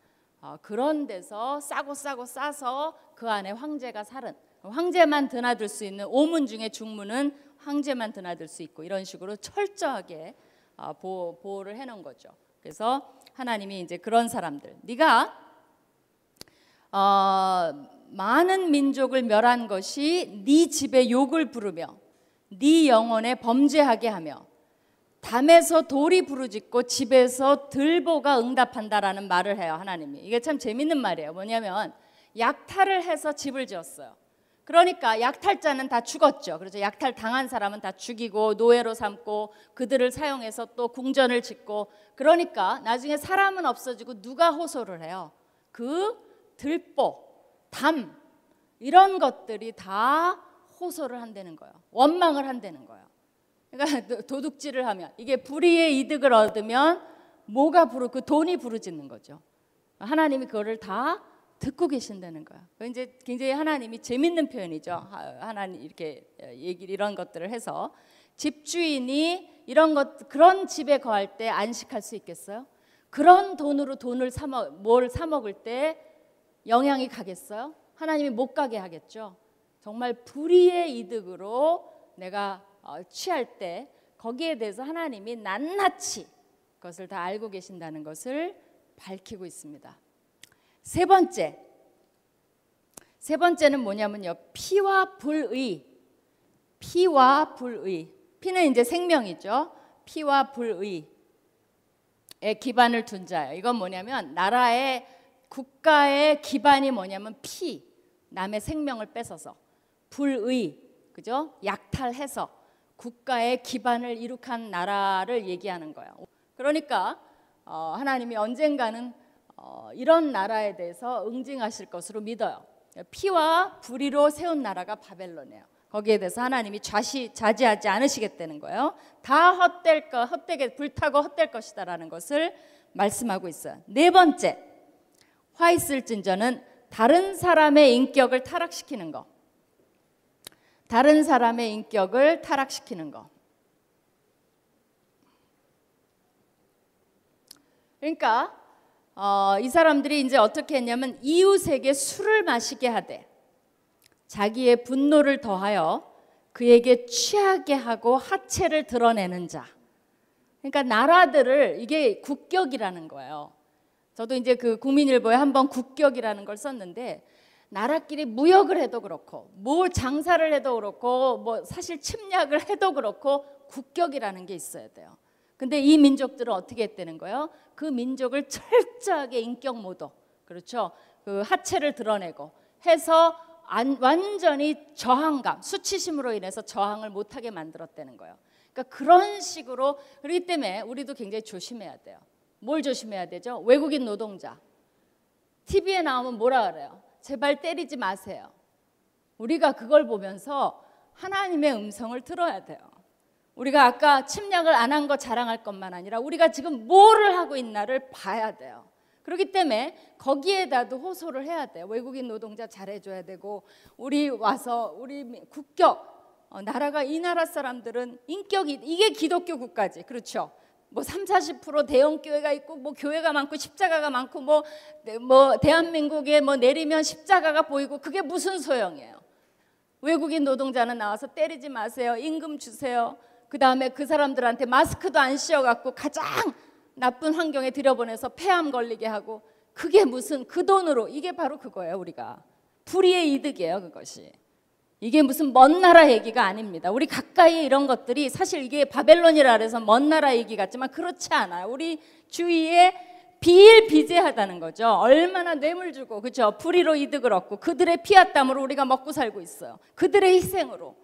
그런 데서 싸고 싸서 그 안에 황제가 살은, 황제만 드나들 수 있는 오문 중에 중문은 황제만 드나들 수 있고, 이런 식으로 철저하게 보호를 해놓은 거죠. 그래서 하나님이 이제 그런 사람들, 네가 많은 민족을 멸한 것이 네 집에 욕을 부르며 네 영혼에 범죄하게 하며 담에서 돌이 부르짖고 집에서 들보가 응답한다라는 말을 해요. 하나님이. 이게 참 재밌는 말이에요. 뭐냐면 약탈을 해서 집을 지었어요. 그러니까 약탈자는 다 죽었죠. 그래서 약탈 당한 사람은 다 죽이고 노예로 삼고 그들을 사용해서 또 궁전을 짓고, 그러니까 나중에 사람은 없어지고 누가 호소를 해요? 그 들보, 담, 이런 것들이 다 호소를 한다는 거예요. 원망을 한다는 거예요. 그러니까 도둑질을 하면, 이게 불의의 이득을 얻으면 그 돈이 부르짖는 거죠. 하나님이 그거를 다 듣고 계신다는 거예요. 이제 굉장히 하나님이 재밌는 표현이죠. 하나님 이렇게 이런 것들을 해서 집주인이 그런 집에 거할 때 안식할 수 있겠어요? 그런 돈으로 뭘 사 먹을 때 영향이 가겠어요? 하나님이 못 가게 하겠죠. 정말 불의의 이득으로 내가 취할 때 거기에 대해서 하나님이 낱낱이 그것을 다 알고 계신다는 것을 밝히고 있습니다. 세 번째는 뭐냐면요, 피와 불의. 피는 이제 생명이죠. 피와 불의에 기반을 둔 자예요. 이건 뭐냐면 국가의 기반이 뭐냐면 남의 생명을 뺏어서, 불의, 그죠? 약탈해서 국가의 기반을 이룩한 나라를 얘기하는 거예요. 그러니까 하나님이 언젠가는 이런 나라에 대해서 응징하실 것으로 믿어요. 피와 불의로 세운 나라가 바벨론이에요. 거기에 대해서 하나님이 자지하지 않으시겠다는 거예요. 다 헛되게 불타고 헛될 것이다라는 것을 말씀하고 있어요. 네 번째, 화 있을진저는 다른 사람의 인격을 타락시키는 거. 다른 사람의 인격을 타락시키는 거. 그러니까 이 사람들이 이제 어떻게 했냐면 이웃에게 술을 마시게 하되 자기의 분노를 더하여 그에게 취하게 하고 하체를 드러내는 자. 그러니까 나라들을, 이게 국격이라는 거예요. 저도 이제 그 국민일보에 한번 국격이라는 걸 썼는데, 나라끼리 무역을 해도 그렇고 뭐 장사를 해도 그렇고 뭐 사실 침략을 해도 그렇고 국격이라는 게 있어야 돼요. 근데 이 민족들은 어떻게 했다는 거예요? 그 민족을 철저하게 인격 모독, 그렇죠? 그 하체를 드러내고 해서 완전히 저항감, 수치심으로 인해서 저항을 못하게 만들었다는 거예요. 그러니까 그런 식으로, 그렇기 때문에 우리도 굉장히 조심해야 돼요. 뭘 조심해야 되죠? 외국인 노동자 TV에 나오면 뭐라 그래요? 제발 때리지 마세요. 우리가 그걸 보면서 하나님의 음성을 들어야 돼요. 우리가 아까 침략을 안 한 거 자랑할 것만 아니라 우리가 지금 뭐를 하고 있나를 봐야 돼요. 그렇기 때문에 거기에다도 호소를 해야 돼요. 외국인 노동자 잘해줘야 되고, 우리 국격, 나라가, 이 나라 사람들은 인격이, 이게 기독교 국가지, 그렇죠? 뭐 30-40% 대형 교회가 있고 뭐 교회가 많고 십자가가 많고 뭐 대한민국에 뭐 내리면 십자가가 보이고, 그게 무슨 소용이에요? 외국인 노동자는 나와서 때리지 마세요, 임금 주세요, 그 다음에 그 사람들한테 마스크도 안 씌워갖고 가장 나쁜 환경에 들여보내서 폐암 걸리게 하고, 그게 무슨, 그 돈으로, 이게 바로 그거예요. 우리가 불의의 이득이에요. 그것이, 이게 무슨 먼 나라 얘기가 아닙니다. 우리 가까이에 이런 것들이, 사실 이게 바벨론이라 해서 먼 나라 얘기 같지만 그렇지 않아요. 우리 주위에 비일비재하다는 거죠. 얼마나 뇌물 주고, 그렇죠? 불의로 이득을 얻고 그들의 피와 땀으로 우리가 먹고 살고 있어요. 그들의 희생으로.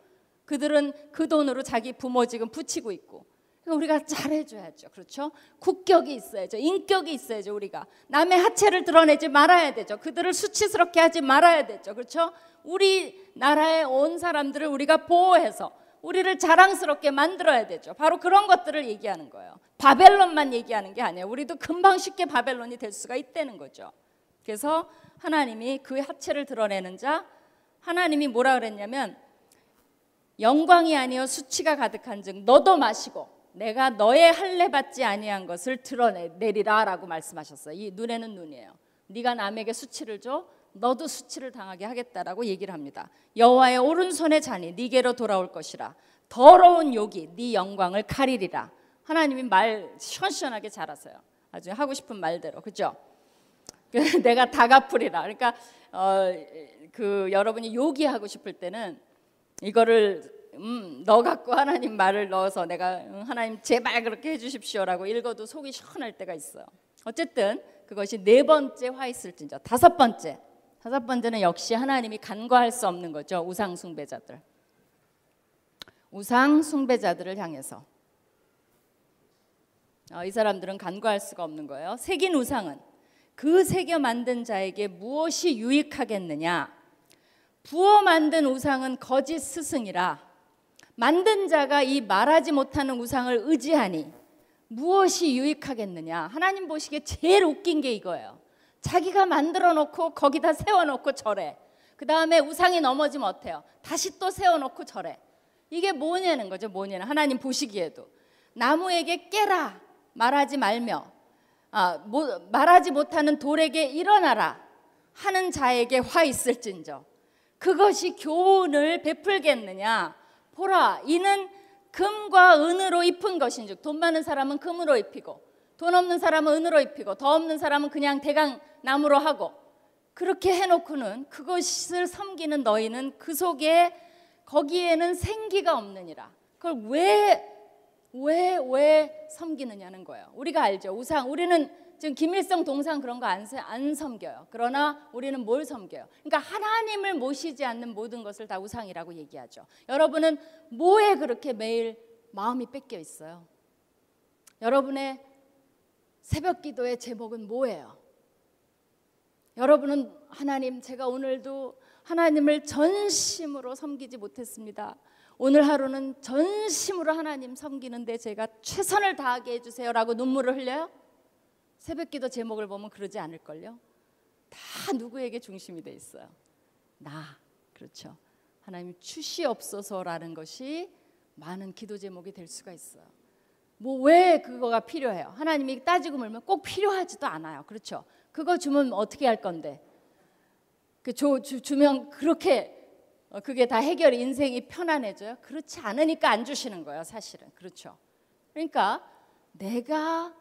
그들은 그 돈으로 자기 부모 지금 부치고 있고. 우리가 잘해줘야죠. 그렇죠? 국격이 있어야죠. 인격이 있어야죠. 우리가 남의 하체를 드러내지 말아야 되죠. 그들을 수치스럽게 하지 말아야 되죠. 그렇죠? 우리 나라에 온 사람들을 우리가 보호해서 우리를 자랑스럽게 만들어야 되죠. 바로 그런 것들을 얘기하는 거예요. 바벨론만 얘기하는 게 아니에요. 우리도 금방 쉽게 바벨론이 될 수가 있다는 거죠. 그래서 하나님이 그 하체를 드러내는 자, 하나님이 뭐라 그랬냐면, 영광이 아니여 수치가 가득한즉 너도 마시고 내가 너의 할례 받지 아니한 것을 드러내리라 라고 말씀하셨어요. 이 눈에는 눈이에요. 네가 남에게 수치를 줘, 너도 수치를 당하게 하겠다라고 얘기를 합니다. 여호와의 오른손의 잔이 네게로 돌아올 것이라. 더러운 욕이 네 영광을 가리리라. 하나님이 말 시원시원하게 잘하세요. 아주 하고 싶은 말대로, 그죠? 내가 다 갚으리라. 그러니까 여러분이 욕이 하고 싶을 때는 이거를 너 갖고 하나님 말을 넣어서 내가 하나님 제발 그렇게 해주십시오라고 읽어도 속이 시원할 때가 있어요. 어쨌든 그것이 네 번째 화 있을진저. 다섯 번째는 역시 하나님이 간과할 수 없는 거죠. 우상 숭배자들. 우상 숭배자들을 향해서 이 사람들은 간과할 수가 없는 거예요. 새긴 우상은 그 새겨 만든 자에게 무엇이 유익하겠느냐. 부어 만든 우상은 거짓 스승이라 만든 자가 이 말하지 못하는 우상을 의지하니 무엇이 유익하겠느냐. 하나님 보시기에 제일 웃긴 게 이거예요. 자기가 만들어 놓고 거기다 세워놓고 절해. 그 다음에 우상이 넘어지면 어때요? 다시 또 세워놓고 절해. 이게 뭐냐는 거죠. 뭐냐는 하나님 보시기에도 나무에게 깨라 말하지 말며 말하지 못하는 돌에게 일어나라 하는 자에게 화 있을진저. 그것이 교훈을 베풀겠느냐. 보라 이는 금과 은으로 입은 것인즉. 돈 많은 사람은 금으로 입히고 돈 없는 사람은 은으로 입히고 더 없는 사람은 그냥 대강 나무로 하고 그렇게 해놓고는 그것을 섬기는 너희는 그 속에 거기에는 생기가 없느니라. 그걸 왜 섬기느냐는 거예요. 우리가 알죠. 우상 우리는 지금 김일성 동상 그런 거 안 섬겨요. 그러나 우리는 뭘 섬겨요? 그러니까 하나님을 모시지 않는 모든 것을 다 우상이라고 얘기하죠. 여러분은 뭐에 그렇게 매일 마음이 뺏겨 있어요? 여러분의 새벽 기도의 제목은 뭐예요? 여러분은 하나님 제가 오늘도 하나님을 전심으로 섬기지 못했습니다. 오늘 하루는 전심으로 하나님 섬기는데 제가 최선을 다하게 해주세요라고 눈물을 흘려요? 새벽기도 제목을 보면 그러지 않을걸요? 다 누구에게 중심이 돼 있어요? 나. 그렇죠. 하나님 주시옵소서라는 것이 많은 기도 제목이 될 수가 있어요. 뭐 왜 그거가 필요해요? 하나님이 따지고 물면 꼭 필요하지도 않아요. 그렇죠. 그거 주면 어떻게 할 건데? 주면 그렇게 그게 다 해결이 인생이 편안해져요? 그렇지 않으니까 안 주시는 거예요. 사실은. 그렇죠. 그러니까 내가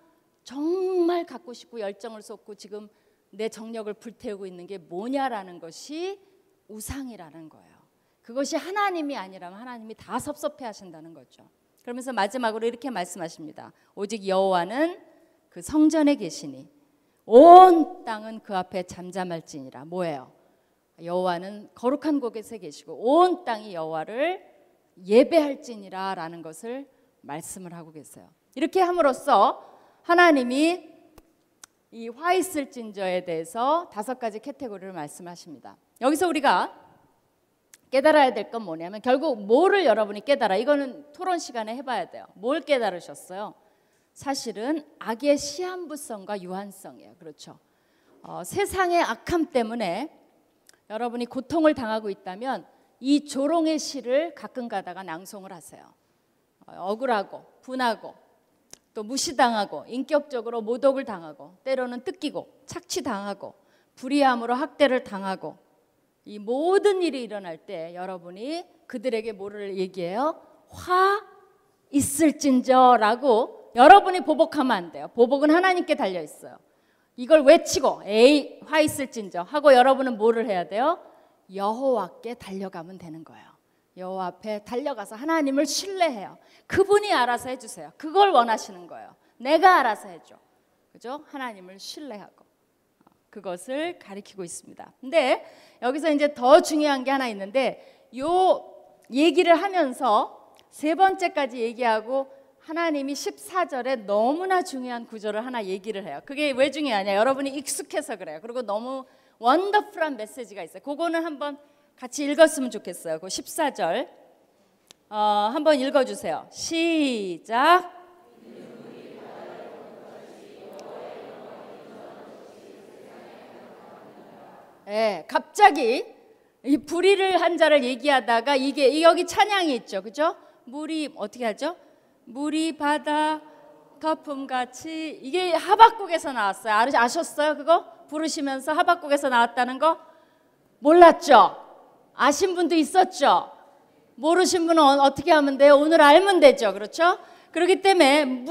정말 갖고 싶고 열정을 쏟고 지금 내 정력을 불태우고 있는 게 뭐냐라는 것이 우상이라는 거예요. 그것이 하나님이 아니라면 하나님이 다 섭섭해 하신다는 거죠. 그러면서 마지막으로 이렇게 말씀하십니다. 오직 여호와는 그 성전에 계시니 온 땅은 그 앞에 잠잠할지니라. 뭐예요? 여호와는 거룩한 곳에 계시고 온 땅이 여호와를 예배할지니라 라는 것을 말씀을 하고 계세요. 이렇게 함으로써 하나님이 이 화 있을진저에 대해서 5가지 카테고리를 말씀하십니다. 여기서 우리가 깨달아야 될 건 뭐냐면 결국 뭐를 여러분이 깨달아. 이거는 토론 시간에 해봐야 돼요. 뭘 깨달으셨어요? 사실은 악의 시한부성과 유한성이에요. 그렇죠. 세상의 악함 때문에 여러분이 고통을 당하고 있다면 이 조롱의 시를 가끔 가다가 낭송을 하세요. 억울하고 분하고 또 무시당하고 인격적으로 모독을 당하고 때로는 뜯기고 착취당하고 불의함으로 학대를 당하고 이 모든 일이 일어날 때 여러분이 그들에게 뭐를 얘기해요? 화 있을진저라고 여러분이 보복하면 안 돼요. 보복은 하나님께 달려 있어요. 이걸 외치고 에이 화 있을진저 하고 여러분은 뭐를 해야 돼요? 여호와께 달려가면 되는 거예요. 여호와 앞에 달려가서 하나님을 신뢰해요. 그분이 알아서 해주세요. 그걸 원하시는 거예요. 내가 알아서 해줘. 그죠? 하나님을 신뢰하고 그것을 가리키고 있습니다. 근데 여기서 이제 더 중요한 게 하나 있는데 요 얘기를 하면서 3번째까지 얘기하고 하나님이 14절에 너무나 중요한 구절을 하나 얘기를 해요. 그게 왜 중요하냐? 여러분이 익숙해서 그래요. 그리고 너무 원더풀한 메시지가 있어요. 그거는 한번 같이 읽었으면 좋겠어요. 그 14절 한번 읽어주세요. 시작. 네, 갑자기 이 불의를 한 자를 얘기하다가 이게 여기 찬양이 있죠, 그죠? 물이 어떻게 하죠? 물이 바다 거품같이 이게 하박국에서 나왔어요. 아셨어요? 그거 부르시면서 하박국에서 나왔다는 거 몰랐죠? 아신 분도 있었죠? 모르신 분은 어떻게 하면 돼요? 오늘 알면 되죠, 그렇죠? 그렇기 때문에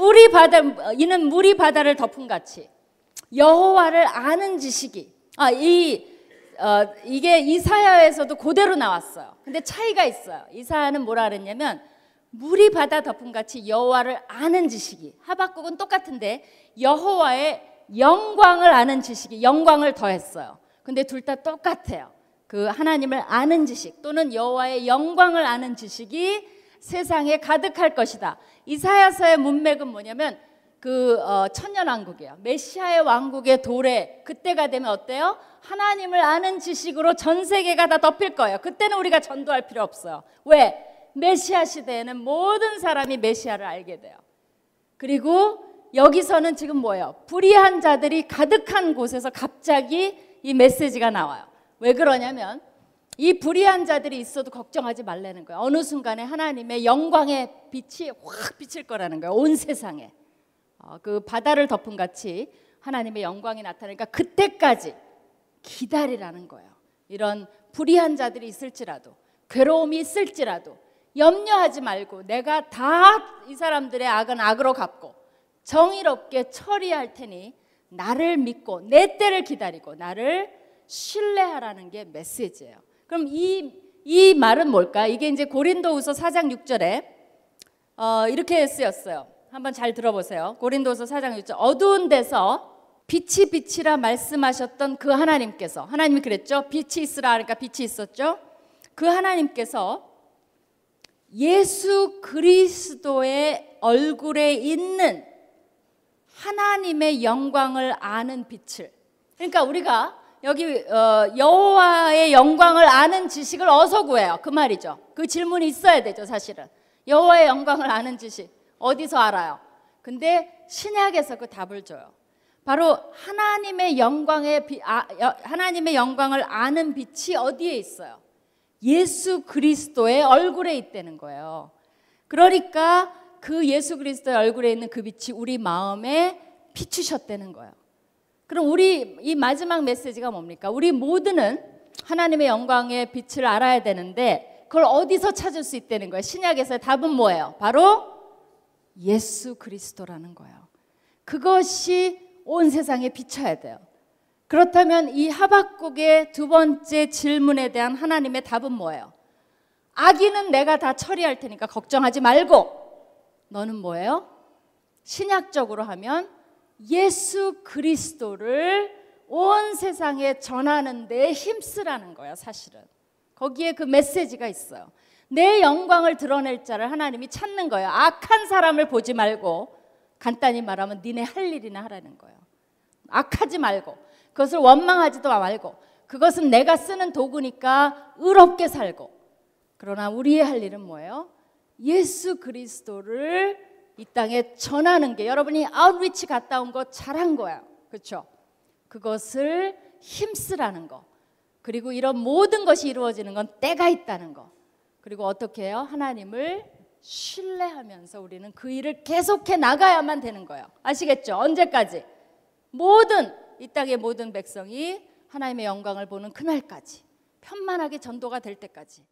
이는 물이 바다를 덮음같이 여호와를 아는 지식이 이 이게 이사야에서도 그대로 나왔어요. 근데 차이가 있어요. 이사야는 뭐라 그랬냐면 물이 바다 덮음같이 여호와를 아는 지식이, 하박국은 똑같은데 여호와의 영광을 아는 지식이 영광을 더했어요. 근데 둘 다 똑같아요. 그 하나님을 아는 지식 또는 여호와의 영광을 아는 지식이 세상에 가득할 것이다. 이사야서의 문맥은 뭐냐면 그 천년왕국이에요. 메시아의 왕국의 도래, 그때가 되면 어때요? 하나님을 아는 지식으로 전 세계가 다 덮일 거예요. 그때는 우리가 전도할 필요 없어요. 왜? 메시아 시대에는 모든 사람이 메시아를 알게 돼요. 그리고 여기서는 지금 뭐예요? 불의한 자들이 가득한 곳에서 갑자기 이 메시지가 나와요. 왜 그러냐면 이 불의한 자들이 있어도 걱정하지 말라는 거예요. 어느 순간에 하나님의 영광의 빛이 확 비칠 거라는 거예요. 온 세상에. 그 바다를 덮은 같이 하나님의 영광이 나타나니까 그때까지 기다리라는 거예요. 이런 불의한 자들이 있을지라도, 괴로움이 있을지라도 염려하지 말고 내가 다 이 사람들의 악은 악으로 갚고 정의롭게 처리할 테니 나를 믿고 내 때를 기다리고 나를 신뢰하라는 게 메시지예요. 그럼 이 말은 뭘까? 이게 이제 고린도후서 4장 6절에 이렇게 쓰였어요. 한번 잘 들어보세요. 고린도후서 4장 6절. 어두운 데서 빛이 빛이라 말씀하셨던 그 하나님께서, 하나님이 그랬죠. 빛이 있으라 하니까 빛이 있었죠. 그 하나님께서 예수 그리스도의 얼굴에 있는 하나님의 영광을 아는 빛을, 그러니까 우리가 여기 여호와의 영광을 아는 지식을 어디서 구해요? 그 말이죠. 그 질문이 있어야 되죠. 사실은 여호와의 영광을 아는 지식 어디서 알아요? 근데 신약에서 그 답을 줘요. 바로 하나님의 하나님의 영광을 아는 빛이 어디에 있어요? 예수 그리스도의 얼굴에 있다는 거예요. 그러니까 그 예수 그리스도의 얼굴에 있는 그 빛이 우리 마음에 비추셨다는 거예요. 그럼 우리 이 마지막 메시지가 뭡니까? 우리 모두는 하나님의 영광의 빛을 알아야 되는데 그걸 어디서 찾을 수 있다는 거예요? 신약에서의 답은 뭐예요? 바로 예수 그리스도라는 거예요. 그것이 온 세상에 비춰야 돼요. 그렇다면 이 하박국의 두 번째 질문에 대한 하나님의 답은 뭐예요? 악인은 내가 다 처리할 테니까 걱정하지 말고 너는 뭐예요? 신약적으로 하면 예수 그리스도를 온 세상에 전하는 데 힘쓰라는 거예요. 사실은 거기에 그 메시지가 있어요. 내 영광을 드러낼 자를 하나님이 찾는 거예요. 악한 사람을 보지 말고, 간단히 말하면 니네 할 일이나 하라는 거예요. 악하지 말고, 그것을 원망하지도 말고, 그것은 내가 쓰는 도구니까 의롭게 살고. 그러나 우리의 할 일은 뭐예요? 예수 그리스도를 이 땅에 전하는 게, 여러분이 아웃리치 갔다 온 거 잘한 거야. 그렇죠? 그것을 힘쓰라는 거. 그리고 이런 모든 것이 이루어지는 건 때가 있다는 거. 그리고 어떻게 해요? 하나님을 신뢰하면서 우리는 그 일을 계속해 나가야만 되는 거예요. 아시겠죠? 언제까지? 이 땅의 모든 백성이 하나님의 영광을 보는 그날까지, 편만하게 전도가 될 때까지.